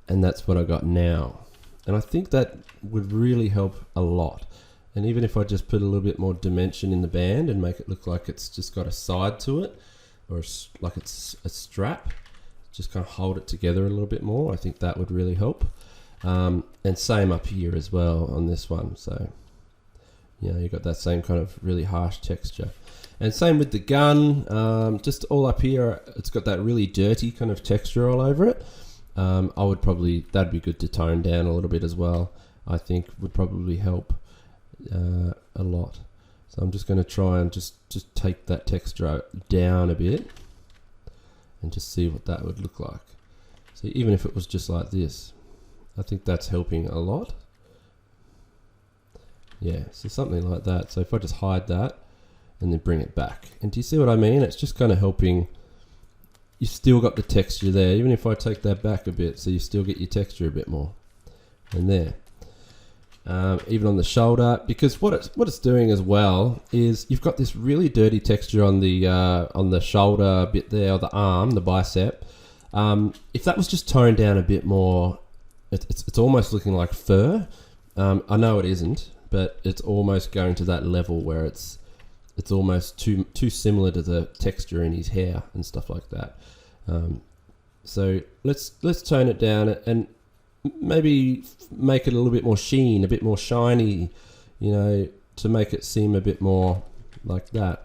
and that's what I got now. And I think that would really help a lot. And even if I just put a little bit more dimension in the band and make it look like it's just got a side to it, or like it's a strap, just kind of hold it together a little bit more, I think that would really help. And same up here as well on this one. So, you know, you've got that same kind of really harsh texture. And same with the gun, just all up here, it's got that really dirty kind of texture all over it. I would probably, that'd be good to tone down a little bit as well. I think would probably help a lot. So I'm just going to try and just take that texture down a bit and just see what that would look like. So even if it was just like this, I think that's helping a lot. Yeah, so something like that. So if I just hide that and then bring it back, and do you see what I mean? It's just kind of helping. You still got the texture there, even if I take that back a bit, so you still get your texture a bit more. And there, even on the shoulder, because what it's doing as well is you've got this really dirty texture on the shoulder bit there, or the arm, the bicep. If that was just toned down a bit more, it's almost looking like fur. I know it isn't, but it's almost going to that level where it's almost too similar to the texture in his hair and stuff like that. So let's tone it down and maybe make it a little bit more sheen, a bit more shiny, you know, to make it seem a bit more like that.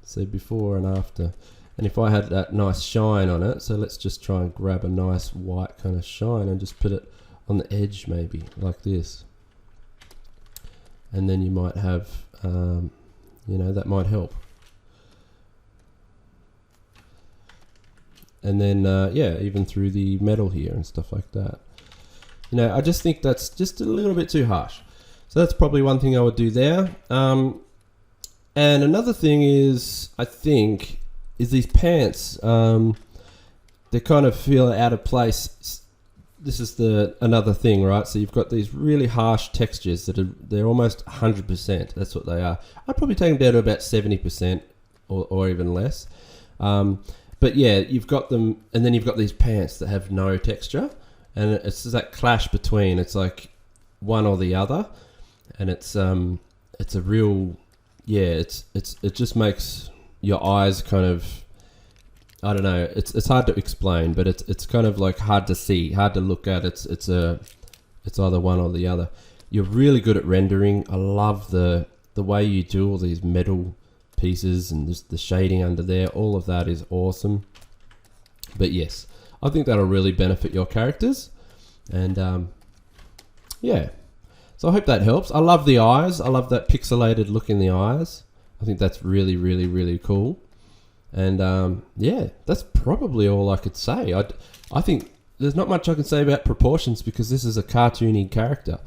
So before and after. And if I had that nice shine on it, so let's just try and grab a nice white kind of shine and just put it on the edge, maybe like this. And then you might have, you know, that might help. And then, yeah, even through the metal here and stuff like that. You know, I just think that's just a little bit too harsh. So that's probably one thing I would do there. And another thing is, I think, is these pants. They kind of feel out of place. This is another thing, right? So you've got these really harsh textures they're almost 100%. That's what they are. I'd probably take them down to about 70% or even less. But yeah, you've got them, and then you've got these pants that have no texture, and it's that clash between. It's like one or the other, and it's a real, yeah. It just makes your eyes kind of, I don't know. It's hard to explain, but it's kind of like hard to see, hard to look at. It's either one or the other. You're really good at rendering. I love the way you do all these metal pieces and just the shading under there. All of that is awesome. But yes, I think that'll really benefit your characters. And yeah, So I hope that helps. I love the eyes. I love that pixelated look in the eyes. I think that's really, really, really cool. And yeah, that's probably all I could say. I think there's not much I can say about proportions because this is a cartoony character.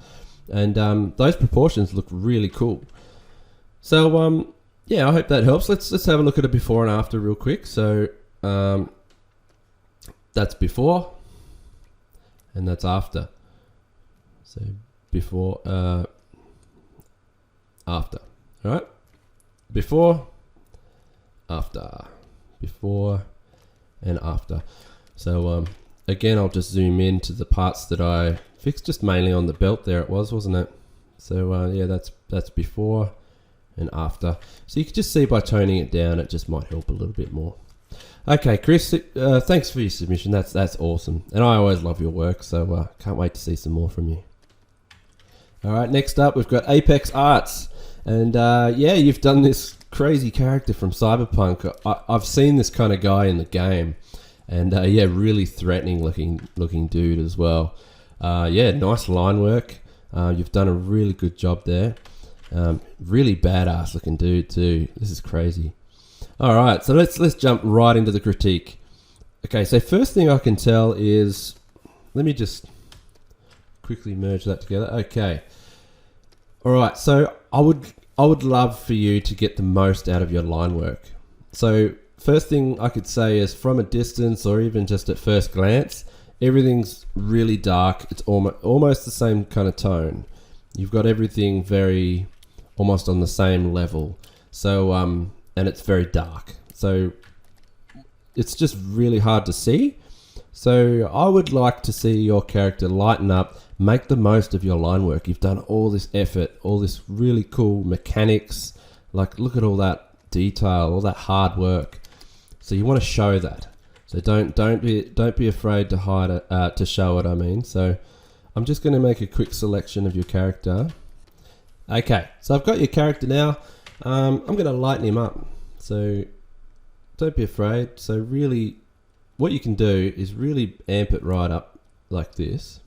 And those proportions look really cool. So yeah, I hope that helps. Let's have a look at a before and after real quick. So that's before and that's after. So before, after. All right? Before, after. Before and after. So again, I'll just zoom in to the parts that I fixed, just mainly on the belt there it was, wasn't it? So yeah, that's before and after. So you can just see by toning it down, it just might help a little bit more. Okay, Chris, thanks for your submission. That's awesome. And I always love your work, so can't wait to see some more from you. All right, next up, we've got Apex Arts. And yeah, you've done this crazy character from Cyberpunk. I've seen this kind of guy in the game. And yeah, really threatening looking dude as well. Yeah, nice line work. You've done a really good job there. Really badass looking dude too. This is crazy. All right, so let's jump right into the critique. Okay, so first thing I can tell is, let me just quickly merge that together. Okay. All right, so I would love for you to get the most out of your line work. So first thing I could say is, from a distance or even just at first glance, everything's really dark. It's almost the same kind of tone. You've got everything very almost on the same level. So and it's very dark. So it's just really hard to see. So I would like to see your character lighten up, make the most of your line work. You've done all this effort, all this really cool mechanics. Like, look at all that detail, all that hard work. So you want to show that. So don't be afraid to hide it, to show it. I mean, so I'm just going to make a quick selection of your character. Okay, so I've got your character now. I'm going to lighten him up. So don't be afraid. So really, what you can do is really amp it right up like this.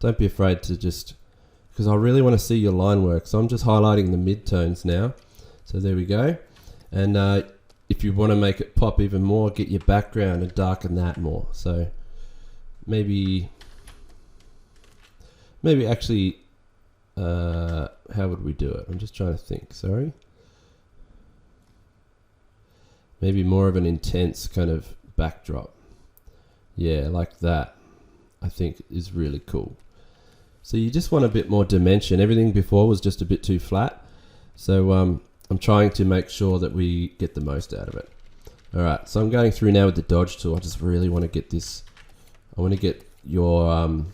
Don't be afraid to just, because I really want to see your line work. So I'm just highlighting the mid-tones now. So there we go. And if you want to make it pop even more, get your background and darken that more. So maybe actually, how would we do it? I'm just trying to think, sorry. Maybe more of an intense kind of backdrop. Yeah, like that, I think is really cool. So you just want a bit more dimension. Everything before was just a bit too flat. So I'm trying to make sure that we get the most out of it. All right, so I'm going through now with the dodge tool. I just really want to get this. I want to get your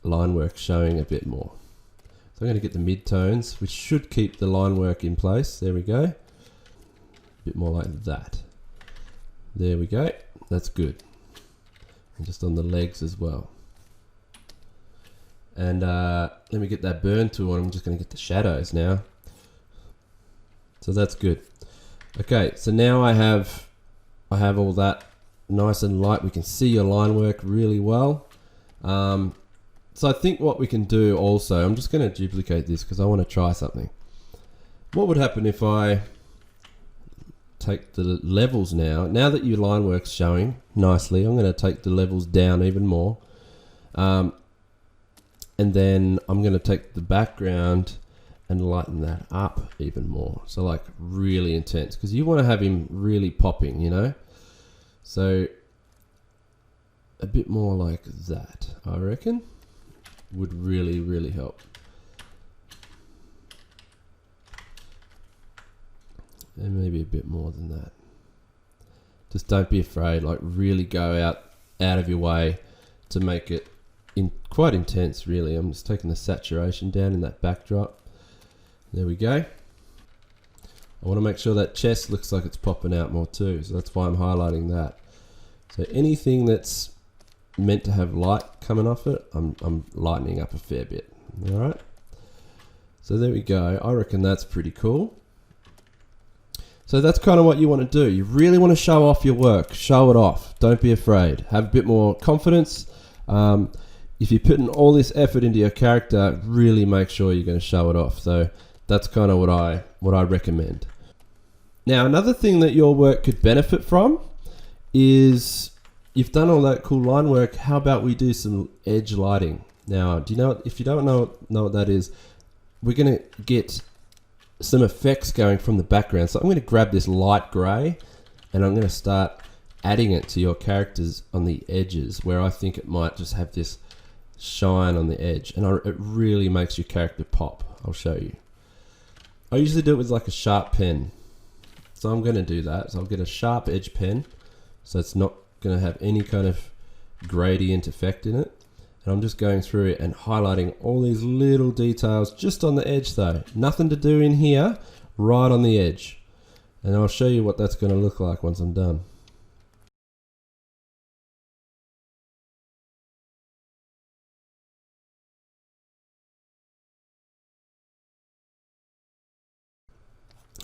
line work showing a bit more. So I'm going to get the mid-tones, which should keep the line work in place. There we go. A bit more like that. There we go. That's good. And just on the legs as well. And let me get that burn tool, and I'm just going to get the shadows now. So that's good. Okay, so now I have all that nice and light. We can see your line work really well. So I think what we can do also, I'm just going to duplicate this because I want to try something. What would happen if I take the levels now? Now that your line work's showing nicely, I'm going to take the levels down even more. And then I'm going to take the background and lighten that up even more. So like really intense, because you want to have him really popping, you know? So a bit more like that, I reckon, would really, really help. And maybe a bit more than that. Just don't be afraid, like really go out of your way to make it quite intense, really. I'm just taking the saturation down in that backdrop. There we go. I want to make sure that chest looks like it's popping out more too, so that's why I'm highlighting that. So anything that's meant to have light coming off it, I'm lightening up a fair bit. All right. So there we go. I reckon that's pretty cool. So that's kind of what you want to do. You really want to show off your work. Show it off. Don't be afraid. Have a bit more confidence. if you're putting all this effort into your character, really make sure you're going to show it off. So that's kind of what I recommend. Now, another thing that your work could benefit from is you've done all that cool line work. How about we do some edge lighting? Now, do you know, if you don't know what that is, we're going to get some effects going from the background. So I'm going to grab this light gray and I'm going to start adding it to your characters on the edges where I think it might just have this shine on the edge, and it really makes your character pop. I'll show you. I usually do it with like a sharp pen. So I'm going to do that. So I'll get a sharp edge pen so it's not going to have any kind of gradient effect in it. And I'm just going through it and highlighting all these little details just on the edge though. Nothing to do in here, right on the edge. And I'll show you what that's going to look like once I'm done.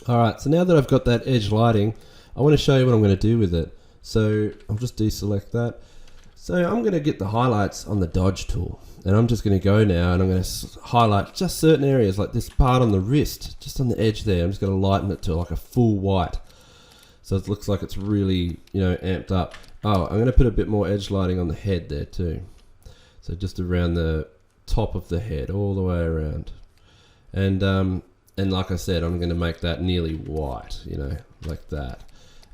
Alright, so now that I've got that edge lighting, I want to show you what I'm going to do with it. So I'll just deselect that. So I'm going to get the highlights on the dodge tool, and I'm just going to go now and I'm going to highlight just certain areas, like this part on the wrist, just on the edge there. I'm just going to lighten it to like a full white. So it looks like it's really, you know, amped up. Oh, I'm going to put a bit more edge lighting on the head there too. So just around the top of the head, all the way around. And like I said, I'm going to make that nearly white, you know, like that.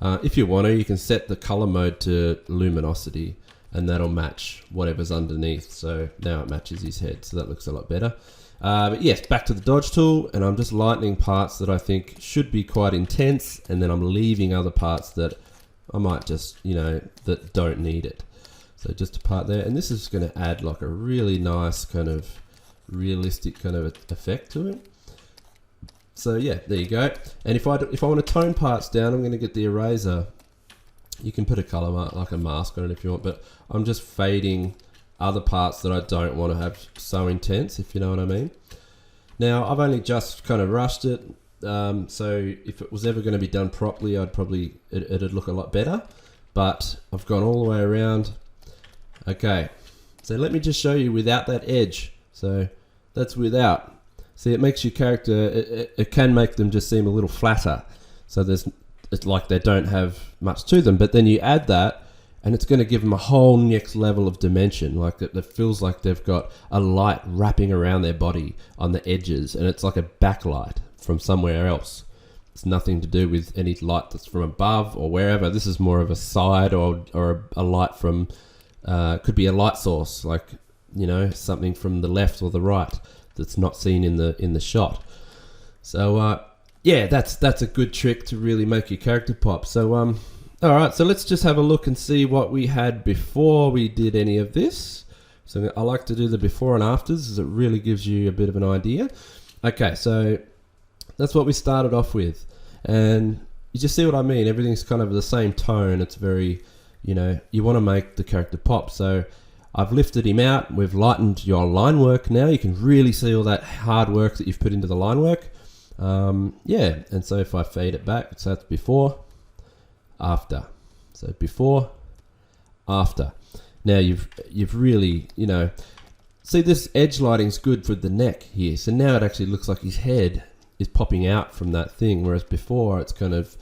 If you want to, you can set the color mode to luminosity, and that'll match whatever's underneath. So now it matches his head, so that looks a lot better. But yes, back to the dodge tool, and I'm just lightening parts that I think should be quite intense, and then I'm leaving other parts that I might just, you know, that don't need it. So just a part there, and this is going to add like a really nice kind of realistic kind of effect to it. So yeah, there you go. And if I want to tone parts down, I'm going to get the eraser. You can put a color mark, like a mask on it if you want, but I'm just fading other parts that I don't want to have so intense, if you know what I mean. Now, I've only just kind of rushed it, so if it was ever going to be done properly, it'd look a lot better, but I've gone all the way around. Okay, so let me just show you without that edge. So that's without. See, it makes your character, it can make them just seem a little flatter. So it's like they don't have much to them, but then you add that and it's going to give them a whole next level of dimension. Like it feels like they've got a light wrapping around their body on the edges, and it's like a backlight from somewhere else. It's nothing to do with any light that's from above or wherever. This is more of a side or a light from, could be a light source, like, you know, something from the left or the right that's not seen in the shot. So yeah, that's a good trick to really make your character pop. So all right, so let's just have a look and see what we had before we did any of this. So I like to do the before and afters, as it really gives you a bit of an idea. Okay, so that's what we started off with, and you just see what I mean. Everything's kind of the same tone. It's very, you know, you want to make the character pop. So I've lifted him out. We've lightened your line work now. You can really see all that hard work that you've put into the line work. Yeah, and so if I fade it back, so that's before, after. So before, after. Now you've really, you know, see, this edge lighting's good for the neck here. So now it actually looks like his head is popping out from that thing, whereas before it's kind of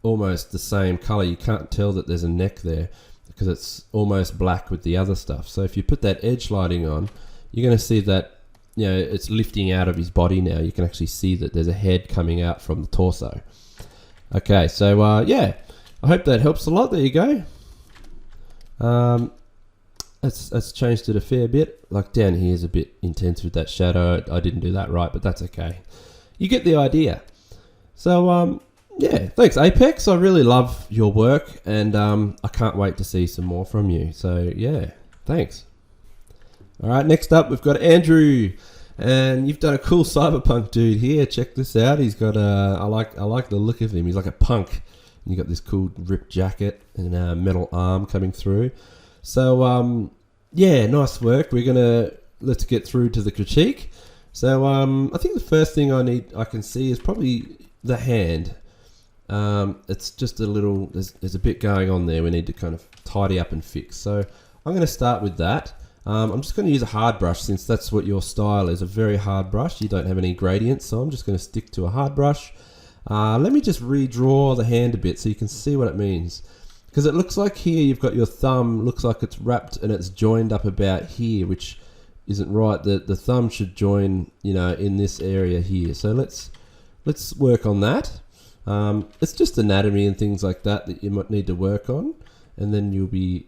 almost the same color. You can't tell that there's a neck there because it's almost black with the other stuff. So if you put that edge lighting on, you're going to see that, you know, it's lifting out of his body now. You can actually see that there's a head coming out from the torso. Okay, so yeah, I hope that helps a lot. There you go. That's changed it a fair bit. Like down here is a bit intense with that shadow. I didn't do that right, but that's okay. You get the idea. So yeah, thanks Apex. I really love your work, and I can't wait to see some more from you. So yeah, thanks. All right, next up we've got Andrew, and you've done a cool cyberpunk dude here. Check this out. He's got a, I like the look of him. He's like a punk. And you got this cool ripped jacket and a metal arm coming through. So yeah, nice work. Let's get through to the critique. So I think the first thing I can see is probably the hand. It's just a little, there's a bit going on there we need to kind of tidy up and fix. So I'm going to start with that. I'm just going to use a hard brush since that's what your style is, a very hard brush. You don't have any gradients, so I'm just going to stick to a hard brush. Let me just redraw the hand a bit so you can see what it means. Because it looks like here you've got your thumb, looks like it's wrapped and it's joined up about here, which isn't right. The thumb should join, you know, in this area here. So let's work on that. It's just anatomy and things like that you might need to work on, and then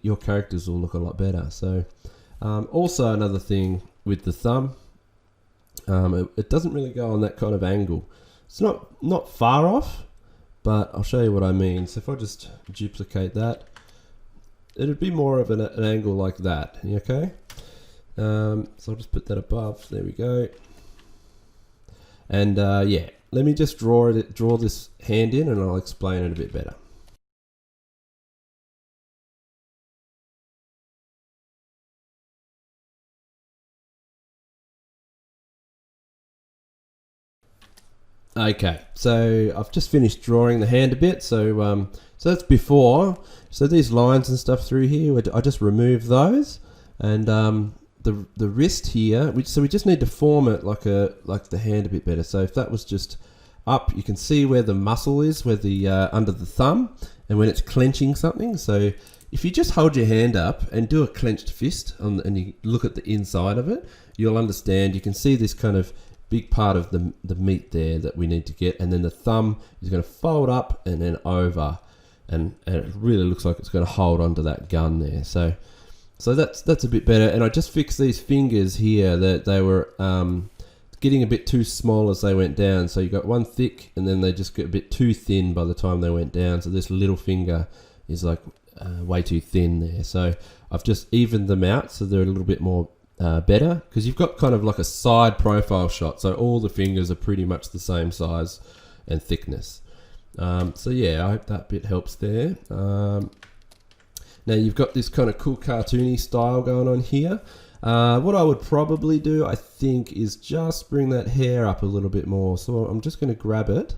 your characters will look a lot better. So also another thing with the thumb, it doesn't really go on that kind of angle. It's not far off, but I'll show you what I mean. So if I just duplicate that, it'd be more of an angle like that. Okay. So I'll just put that above. There we go. And yeah, let me just draw this hand in, and I'll explain it a bit better. Okay, so I've just finished drawing the hand a bit. So so that's before. So these lines and stuff through here, I just remove those, and the wrist here. So we just need to form it like the hand a bit better. So if that was just up, you can see where the muscle is, where the under the thumb, and when it's clenching something. So if you just hold your hand up and do a clenched fist and you look at the inside of it, you'll understand. You can see this kind of big part of the meat there that we need to get, and then the thumb is going to fold up and then over, and it really looks like it's going to hold onto that gun there. So that's a bit better. And I just fixed these fingers here that they were getting a bit too small as they went down. So you got one thick, and then they just get a bit too thin by the time they went down. So this little finger is like way too thin there. So I've just evened them out so they're a little bit more better, because you've got kind of like a side profile shot, so all the fingers are pretty much the same size and thickness. So yeah, I hope that bit helps there. Now you've got this kind of cool cartoony style going on here. What I would probably do, I think, is just bring that hair up a little bit more. So I'm just going to grab it,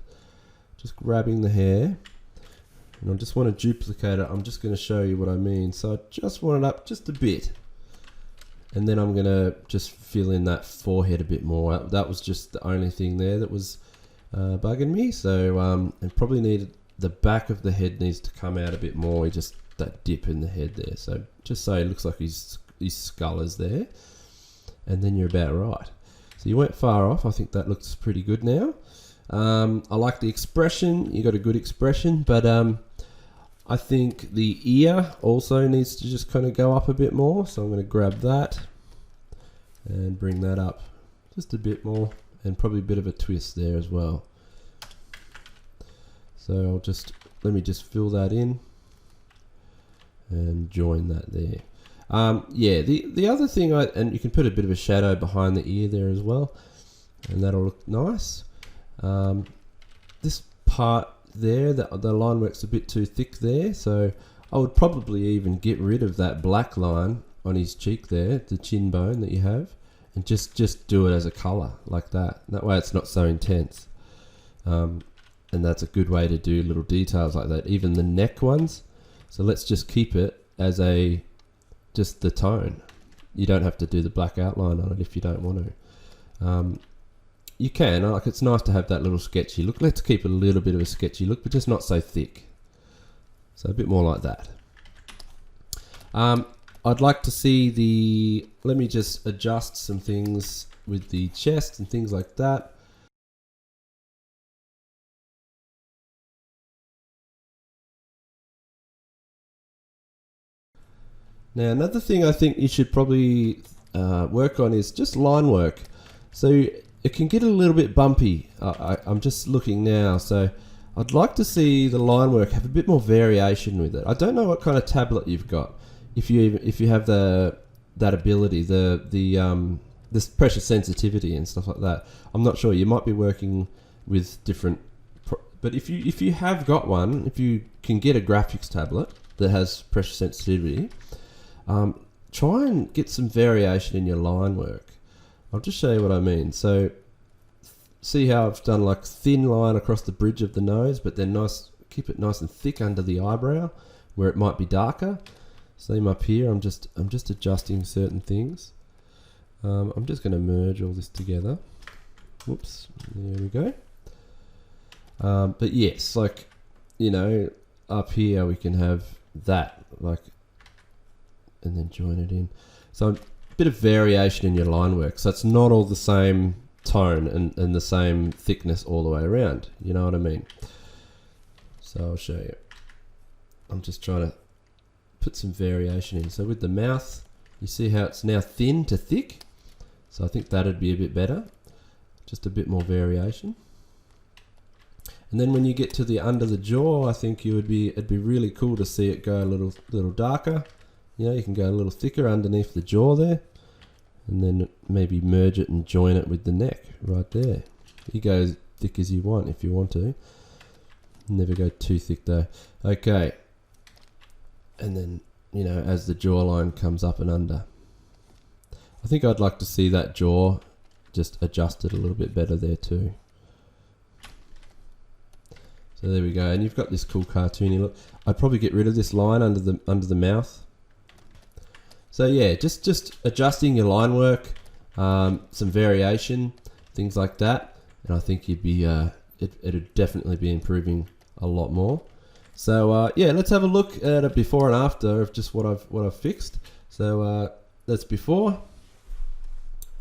just grabbing the hair, and I just want to duplicate it. I'm just going to show you what I mean. So I just want it up just a bit. And then I'm going to just fill in that forehead a bit more. That was just the only thing there that was bugging me. So and probably needed, the back of the head needs to come out a bit more. Just that dip in the head there. So just so it looks like his skull is there. And then you're about right. So you went far off. I think that looks pretty good now. I like the expression. You got a good expression. But I think the ear also needs to just kind of go up a bit more. So I'm going to grab that and bring that up just a bit more, and probably a bit of a twist there as well. So let me just fill that in and join that there. Yeah, the other thing, and you can put a bit of a shadow behind the ear there as well, and that'll look nice. This part there, the line work's a bit too thick there, so I would probably even get rid of that black line on his cheek there, the chin bone that you have, and just do it as a color like that. That way it's not so intense, and that's a good way to do little details like that, even the neck ones. So let's just keep it as just the tone. You don't have to do the black outline on it if you don't want to. You can, like, it's nice to have that little sketchy look. Let's keep a little bit of a sketchy look, but just not so thick. So a bit more like that. I'd like to see let me just adjust some things with the chest and things like that. Now another thing I think you should probably work on is just line work. So it can get a little bit bumpy. I'm just looking now, so I'd like to see the line work have a bit more variation with it. I don't know what kind of tablet you've got. If you have that ability, this pressure sensitivity and stuff like that. I'm not sure. You might be working with different. But if you have got one, if you can get a graphics tablet that has pressure sensitivity, try and get some variation in your line work. I'll just show you what I mean. So see how I've done like thin line across the bridge of the nose, but then keep it nice and thick under the eyebrow where it might be darker. Same up here. I'm just adjusting certain things. I'm just going to merge all this together. Whoops, there we go. But yes, like, you know, up here we can have that, like, and then join it in. So a bit of variation in your line work. So it's not all the same tone and the same thickness all the way around. You know what I mean? So I'll show you. I'm just trying to put some variation in. So with the mouth, you see how it's now thin to thick. So I think that'd be a bit better. Just a bit more variation. And then when you get to the under the jaw, I think it'd be really cool to see it go a little darker. You know, you can go a little thicker underneath the jaw there, and then maybe merge it and join it with the neck right there. You go as thick as you want if you want to. Never go too thick though. Okay. And then, you know, as the jawline comes up and under. I think I'd like to see that jaw just adjusted a little bit better there too. So there we go, and you've got this cool cartoony look. I'd probably get rid of this line under the mouth. So yeah, just adjusting your line work, some variation, things like that, and I think you'd be it'd definitely be improving a lot more. So yeah, let's have a look at a before and after of just what I've fixed. So that's before,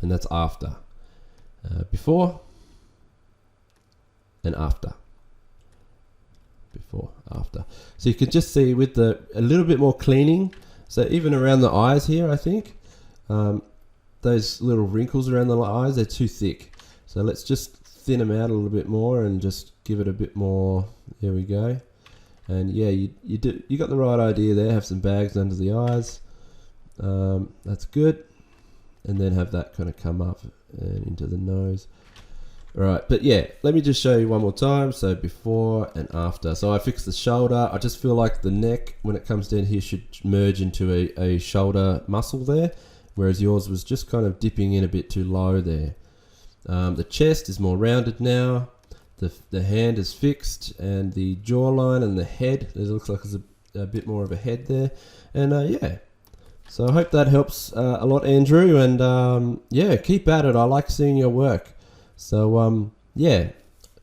and that's after. Before and after. Before, after. So you can just see with a little bit more cleaning. So even around the eyes here, I think those little wrinkles around the eyes, they're too thick. So let's just thin them out a little bit more and just give it a bit more. There we go. And yeah, you got the right idea there. Have some bags under the eyes. That's good. And then have that kind of come up and into the nose. All right, but yeah, let me just show you one more time. So before and after. So I fixed the shoulder. I just feel like the neck, when it comes down here, should merge into a shoulder muscle there, whereas yours was just kind of dipping in a bit too low there. The chest is more rounded now. The hand is fixed, and the jawline and the head, it looks like there's a bit more of a head there. And yeah, so I hope that helps a lot, Andrew. And yeah, keep at it. I like seeing your work. So yeah,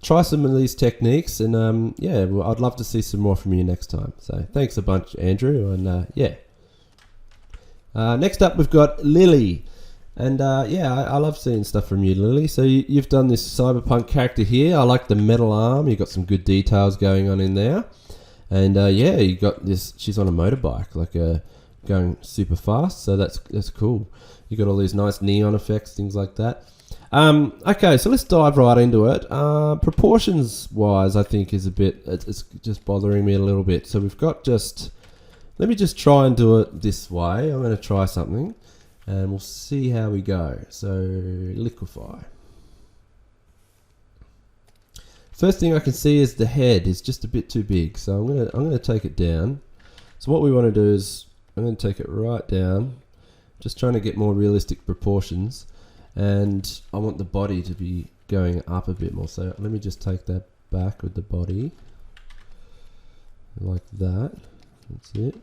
try some of these techniques, and yeah, well, I'd love to see some more from you next time. So thanks a bunch, Andrew, and yeah. Next up, we've got Lily, and yeah, I love seeing stuff from you, Lily. So you've done this Cyberpunk character here. I like the metal arm. You've got some good details going on in there, and yeah, you got this. She's on a motorbike, like going super fast. So that's cool. You got all these nice neon effects, things like that. Okay, so let's dive right into it. Proportions wise, I think is it's just bothering me a little bit. So we've got let me just try and do it this way. I'm going to try something and we'll see how we go. So liquefy. First thing I can see is the head is just a bit too big. So I'm going to take it down. So what we want to do is I'm going to take it right down, just trying to get more realistic proportions. And I want the body to be going up a bit more. So let me just take that back with the body. Like that. That's it.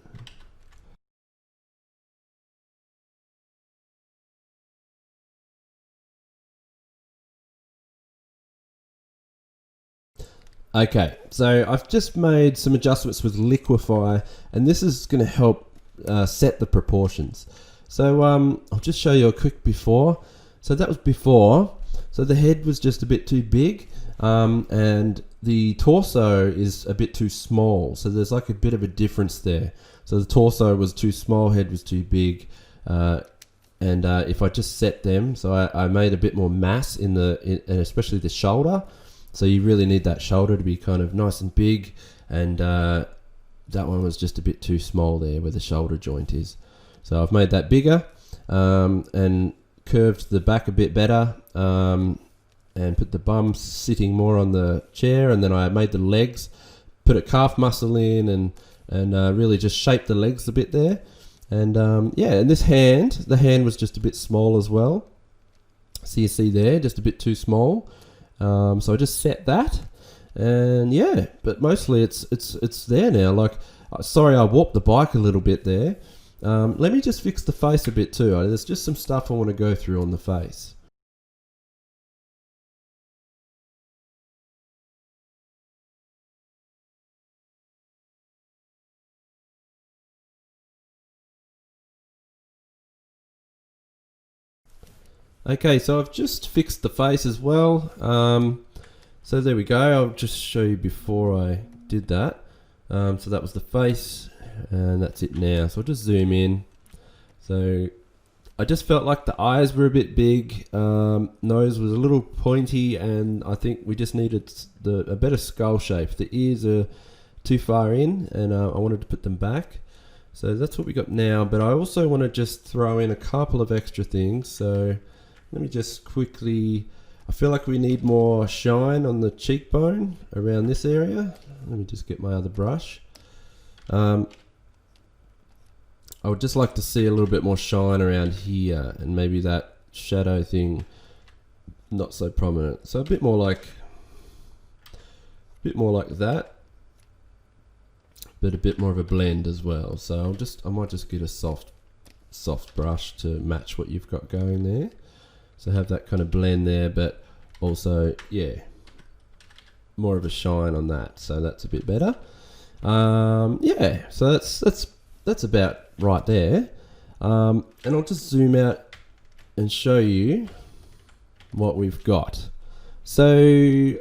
Okay, so I've just made some adjustments with liquefy, and this is going to help set the proportions. So I'll just show you a quick before. So that was before. So the head was just a bit too big, and the torso is a bit too small. So there's like a bit of a difference there. So the torso was too small, head was too big, and if I just set them, so I made a bit more mass and especially the shoulder. So you really need that shoulder to be kind of nice and big, and that one was just a bit too small there where the shoulder joint is. So I've made that bigger, and curved the back a bit better, and put the bum sitting more on the chair, and then I made the legs, put a calf muscle in, and really just shaped the legs a bit there. And yeah, and this hand, the hand was just a bit small as well. So you see there, just a bit too small. So I just set that, and yeah, but mostly it's there now. Like, sorry, I warped the bike a little bit there. Let me just fix the face a bit too. There's just some stuff I want to go through on the face. Okay, so I've just fixed the face as well. So there we go. I'll just show you before I did that. So that was the face, and that's it now. So I'll just zoom in. So I just felt like the eyes were a bit big, nose was a little pointy, and I think we just needed a better skull shape. The ears are too far in, and I wanted to put them back. So that's what we got now, but I also want to just throw in a couple of extra things. So let me just quickly, I feel like we need more shine on the cheekbone around this area. Let me just get my other brush. I would just like to see a little bit more shine around here, and maybe that shadow thing not so prominent. So a bit more like that, but a bit more of a blend as well. So I might just get a soft brush to match what you've got going there. So have that kind of blend there, but also, yeah, more of a shine on that. So that's a bit better. Yeah, so that's about right there. And I'll just zoom out and show you what we've got. So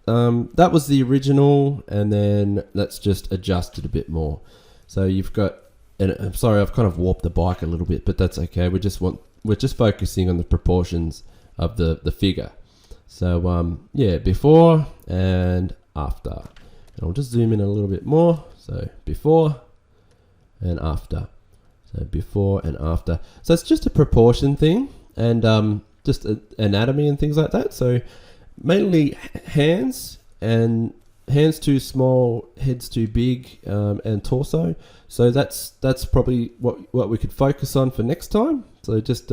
that was the original, and then let's just adjust it a bit more. So you've got, and I'm sorry, I've kind of warped the bike a little bit, but that's okay. We're just focusing on the proportions of the figure. So yeah, before and after. And I'll just zoom in a little bit more. So before and after. So before and after. So it's just a proportion thing, and just anatomy and things like that. So mainly hands, and hands too small, heads too big, and torso. So that's probably what we could focus on for next time. So just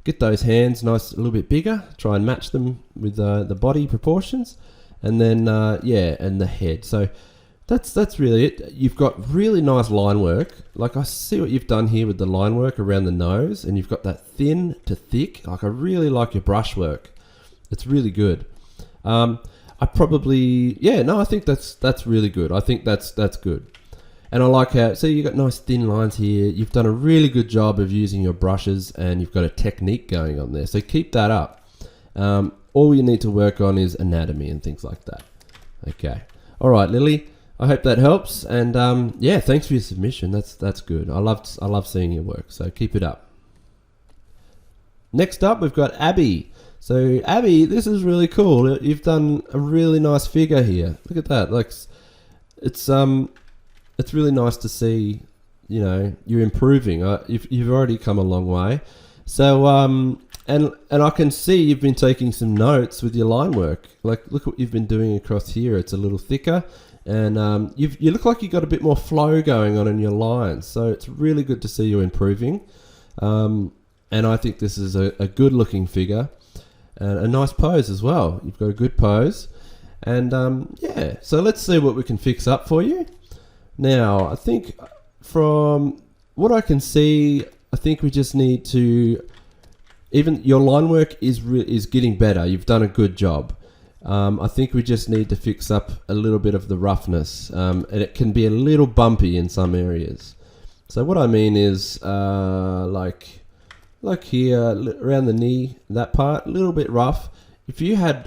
get those hands nice, a little bit bigger. Try and match them with the body proportions, and then yeah, and the head. So that's really it. You've got really nice line work. Like, I see what you've done here with the line work around the nose, and you've got that thin to thick. Like, I really like your brush work. It's really good. I probably, yeah, no, I think that's really good. I think that's good. And I like how, so you've got nice thin lines here. You've done a really good job of using your brushes, and you've got a technique going on there. So keep that up. All you need to work on is anatomy and things like that. Okay. All right, Lily. I hope that helps. And yeah, thanks for your submission. That's good. I love seeing your work. So keep it up. Next up, we've got Abby. So Abby, this is really cool. You've done a really nice figure here. Look at that. Like, it's really nice to see, you know, you're improving. You've already come a long way. So and I can see you've been taking some notes with your line work. Like, look what you've been doing across here. It's a little thicker, and you look like you've got a bit more flow going on in your lines. So it's really good to see you improving. And I think this is a good looking figure, and a nice pose as well. You've got a good pose, and yeah. So let's see what we can fix up for you. Now, I think from what I can see, I think we just need to, even your line work is getting better. You've done a good job. I think we just need to fix up a little bit of the roughness, and it can be a little bumpy in some areas. So what I mean is like here around the knee, that part, a little bit rough. If you had,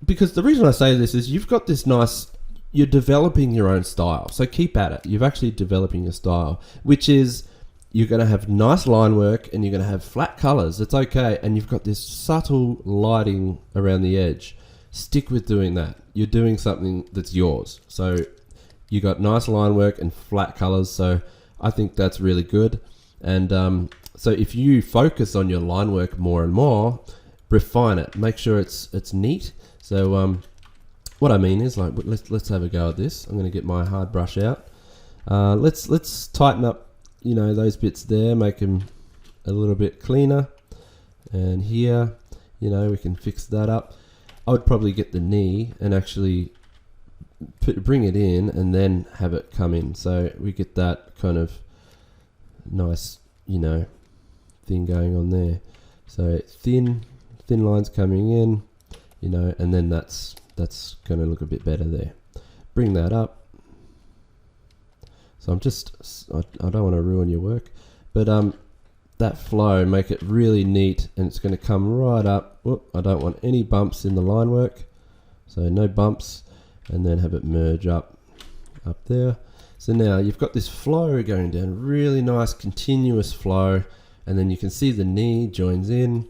because the reason I say this is you've got this nice, you're developing your own style. So keep at it. You're actually developing your style, which is you're going to have nice line work, and you're going to have flat colors. It's okay. And you've got this subtle lighting around the edge. Stick with doing that. You're doing something that's yours. So you got nice line work and flat colors. So I think that's really good. And so if you focus on your line work more and more, refine it. Make sure it's neat. So what I mean is, like, let's have a go at this. I'm going to get my hard brush out. Let's tighten up, you know, those bits there, make them a little bit cleaner. And here, you know, we can fix that up. I would probably get the knee and actually bring it in, and then have it come in. So we get that kind of nice, you know, thing going on there. So thin lines coming in, you know, and then that's going to look a bit better there. Bring that up. So I'm just, I don't want to ruin your work, but that flow, make it really neat, and it's going to come right up. Whoop, I don't want any bumps in the line work, so no bumps, and then have it merge up there. So now you've got this flow going down, really nice continuous flow, and then you can see the knee joins in,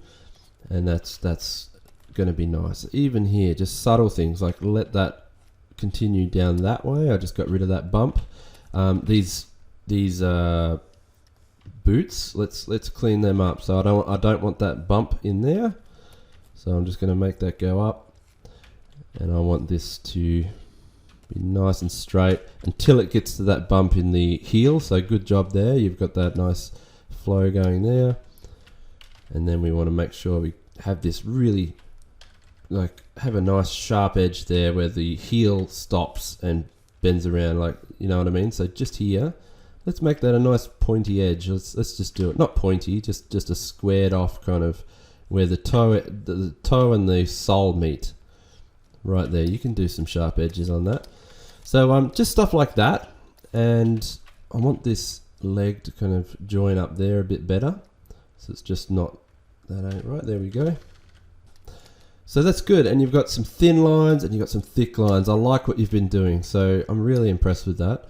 and that's going to be nice. Even here, just subtle things like let that continue down that way. I just got rid of that bump. These boots, let's clean them up. So I don't want that bump in there. So I'm just going to make that go up, and I want this to be nice and straight until it gets to that bump in the heel. So good job there. You've got that nice flow going there, and then we want to make sure we have this really, like, have a nice sharp edge there where the heel stops and bends around, like, you know what I mean? So just here, let's make that a nice pointy edge. Let's just do it, not pointy, just a squared off kind of where the toe and the sole meet. Right there, you can do some sharp edges on that. So just stuff like that, and I want this leg to kind of join up there a bit better. So it's just not, that ain't right. There we go. So that's good, and you've got some thin lines and you've got some thick lines. I like what you've been doing, so I'm really impressed with that.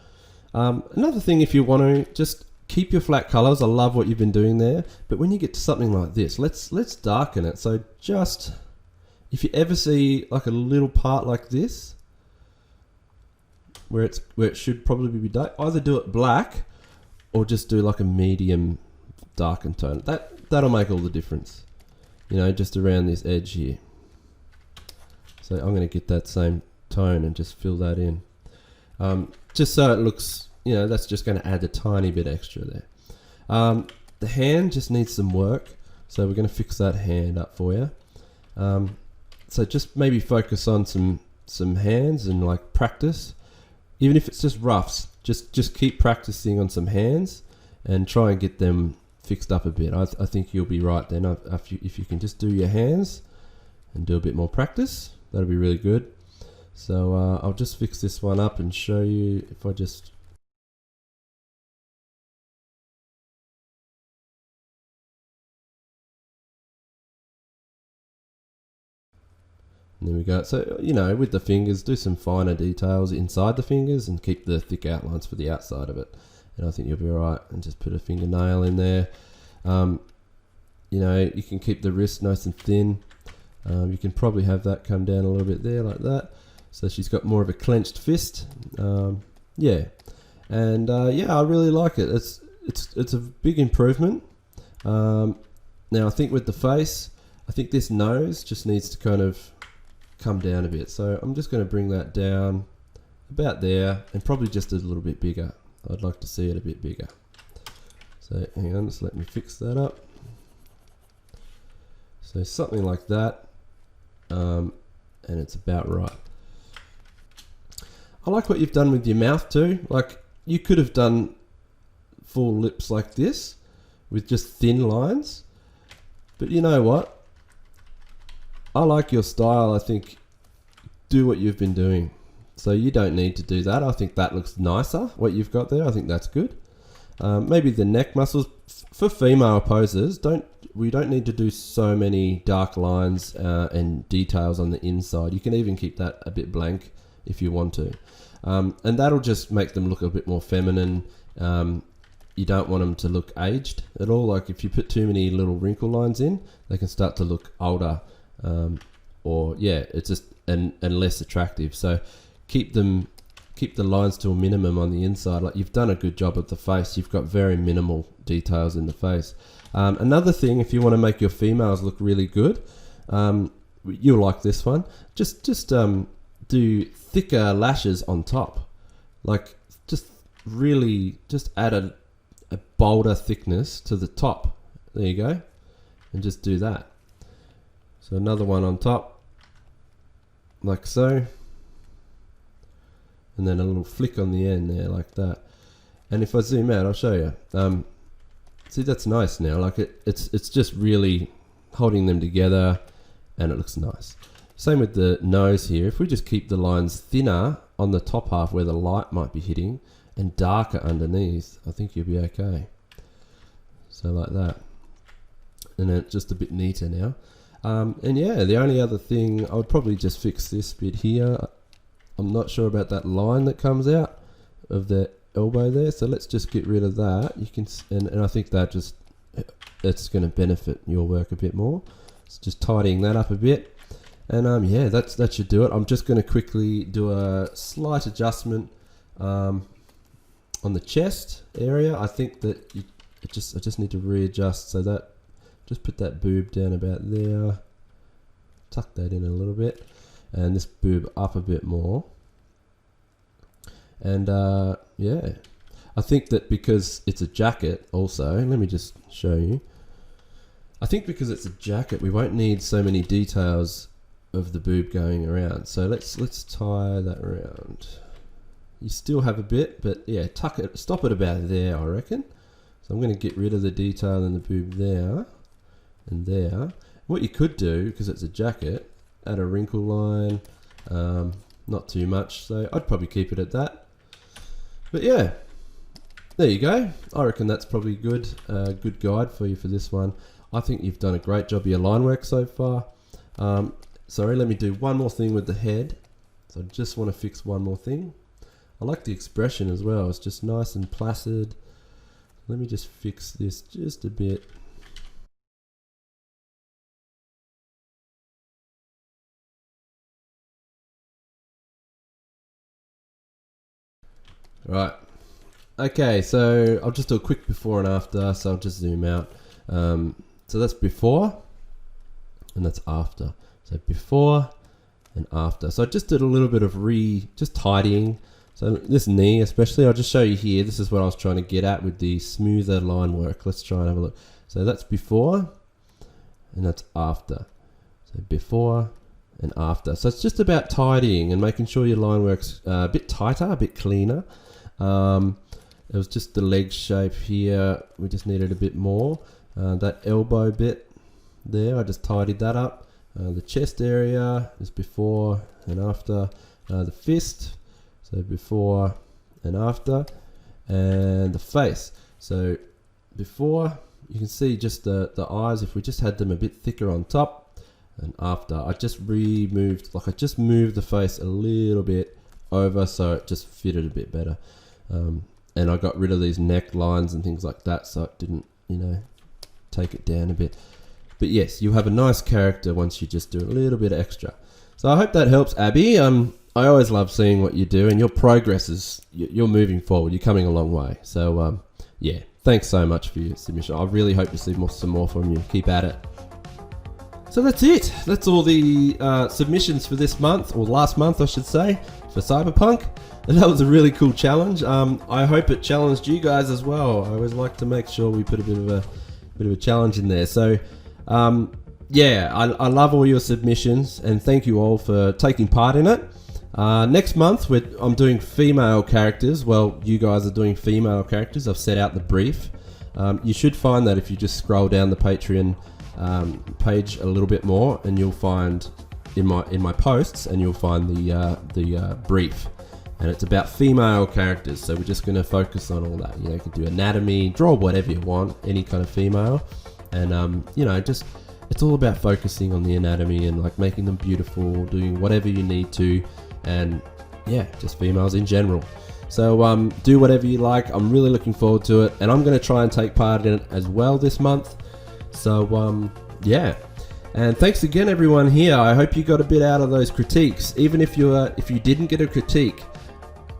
Another thing, if you want to, just keep your flat colors. I love what you've been doing there, but when you get to something like this, let's darken it. So just, if you ever see like a little part like this, where it should probably be dark, either do it black or just do like a medium darken tone. That'll make all the difference, you know, just around this edge here. So I'm going to get that same tone and just fill that in, just so it looks, you know, that's just going to add a tiny bit extra there. The hand just needs some work, so we're going to fix that hand up for you. So just maybe focus on some hands and like practice, even if it's just roughs. Just keep practicing on some hands and try and get them fixed up a bit. I think you'll be right then. If you can just do your hands and do a bit more practice, that'll be really good. So I'll just fix this one up and show you. If I just, and there we go. So, you know, with the fingers, do some finer details inside the fingers and keep the thick outlines for the outside of it, and I think you'll be all right. And just put a fingernail in there. You know, you can keep the wrist nice and thin. You can probably have that come down a little bit there like that, so she's got more of a clenched fist. Yeah, and yeah, I really like it. It's a big improvement. Now I think with the face, I think this nose just needs to kind of come down a bit. So I'm just going to bring that down about there, and probably just a little bit bigger. I'd like to see it a bit bigger. So hang on, just let me fix that up. So something like that. And it's about right. I like what you've done with your mouth too. Like, you could have done full lips like this with just thin lines, but you know what? I like your style. I think do what you've been doing. So you don't need to do that. I think that looks nicer, what you've got there. I think that's good. Maybe the neck muscles for female posers, we don't need to do so many dark lines and details on the inside. You can even keep that a bit blank if you want to, and that'll just make them look a bit more feminine. You don't want them to look aged at all. Like, if you put too many little wrinkle lines in, they can start to look older, or yeah, it's just and less attractive. So keep the lines to a minimum on the inside. Like, you've done a good job of the face. You've got very minimal details in the face. Another thing, if you want to make your females look really good, you'll like this one. Just do thicker lashes on top. Like, just really just add a bolder thickness to the top. There you go. And just do that. So another one on top, like so. And then a little flick on the end there, like that. And if I zoom out, I'll show you. See, that's nice now. Like it's just really holding them together, and it looks nice. Same with the nose here. If we just keep the lines thinner on the top half where the light might be hitting, and darker underneath, I think you'll be okay. So like that. And then it's just a bit neater now. And yeah, the only other thing, I would probably just fix this bit here. I'm not sure about that line that comes out of the elbow there, so let's just get rid of that. You can, and I think that just, it's going to benefit your work a bit more. So just tidying that up a bit, and yeah, that should do it. I'm just going to quickly do a slight adjustment on the chest area. I think that I just need to readjust, so that just put that boob down about there, tuck that in a little bit, and this boob up a bit more. And yeah, I think that because it's a jacket also, let me just show you. I think because it's a jacket, we won't need so many details of the boob going around. So let's tie that around. You still have a bit, but yeah, tuck it, stop it about there, I reckon. So I'm going to get rid of the detail in the boob there and there. What you could do, because it's a jacket, add a wrinkle line, not too much, so I'd probably keep it at that. But yeah, there you go. I reckon that's probably good guide for you for this one. I think you've done a great job of your line work so far. Sorry, let me do one more thing with the head. So I just want to fix one more thing. I like the expression as well. It's just nice and placid. Let me just fix this just a bit. Right. Okay, so I'll just do a quick before and after, so I'll just zoom out. So that's before, and that's after. So before and after. So I just did a little bit of just tidying. So this knee especially, I'll just show you here. This is what I was trying to get at with the smoother line work. Let's try and have a look. So that's before, and that's after. So before and after. So it's just about tidying and making sure your line work's a bit tighter, a bit cleaner. It was just the leg shape here. We just needed a bit more. That elbow bit there, I just tidied that up. The chest area is before and after. The fist, so before and after. And the face. So before, you can see just the eyes, if we just had them a bit thicker on top. And after, I just moved the face a little bit over so it just fitted a bit better. And I got rid of these neck lines and things like that, so it didn't, take it down a bit. But yes, you have a nice character once you just do a little bit extra. So I hope that helps, Abby. I always love seeing what you do, and your progress is, you're moving forward. You're coming a long way. So yeah, thanks so much for your submission. I really hope to see some more from you. Keep at it. So that's it. That's all the submissions for this month, or last month I should say, for Cyberpunk. And that was a really cool challenge. I hope it challenged you guys as well. I always like to make sure we put a bit of a challenge in there. So yeah, I love all your submissions, and thank you all for taking part in it. Next month I'm doing female characters. Well, you guys are doing female characters. I've set out the brief. You should find that if you just scroll down the Patreon page a little bit more, and you'll find in my posts, and you'll find the brief. And it's about female characters, so we're just going to focus on all that. You can do anatomy, draw whatever you want, any kind of female, and just it's all about focusing on the anatomy and like making them beautiful, doing whatever you need to, and yeah, just females in general. So do whatever you like. I'm really looking forward to it, and I'm going to try and take part in it as well this month. So yeah. And thanks again, everyone here. I hope you got a bit out of those critiques. Even if you didn't get a critique,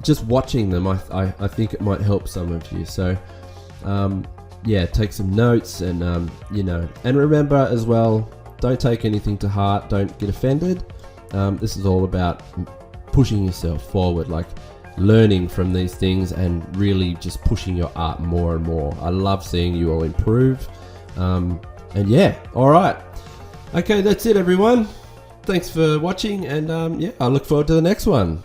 just watching them, I think it might help some of you. So yeah, take some notes, and and remember as well, don't take anything to heart. Don't get offended. This is all about pushing yourself forward, like learning from these things and really just pushing your art more and more. I love seeing you all improve. And yeah, all right. Okay, that's it, everyone. Thanks for watching, and yeah, I look forward to the next one.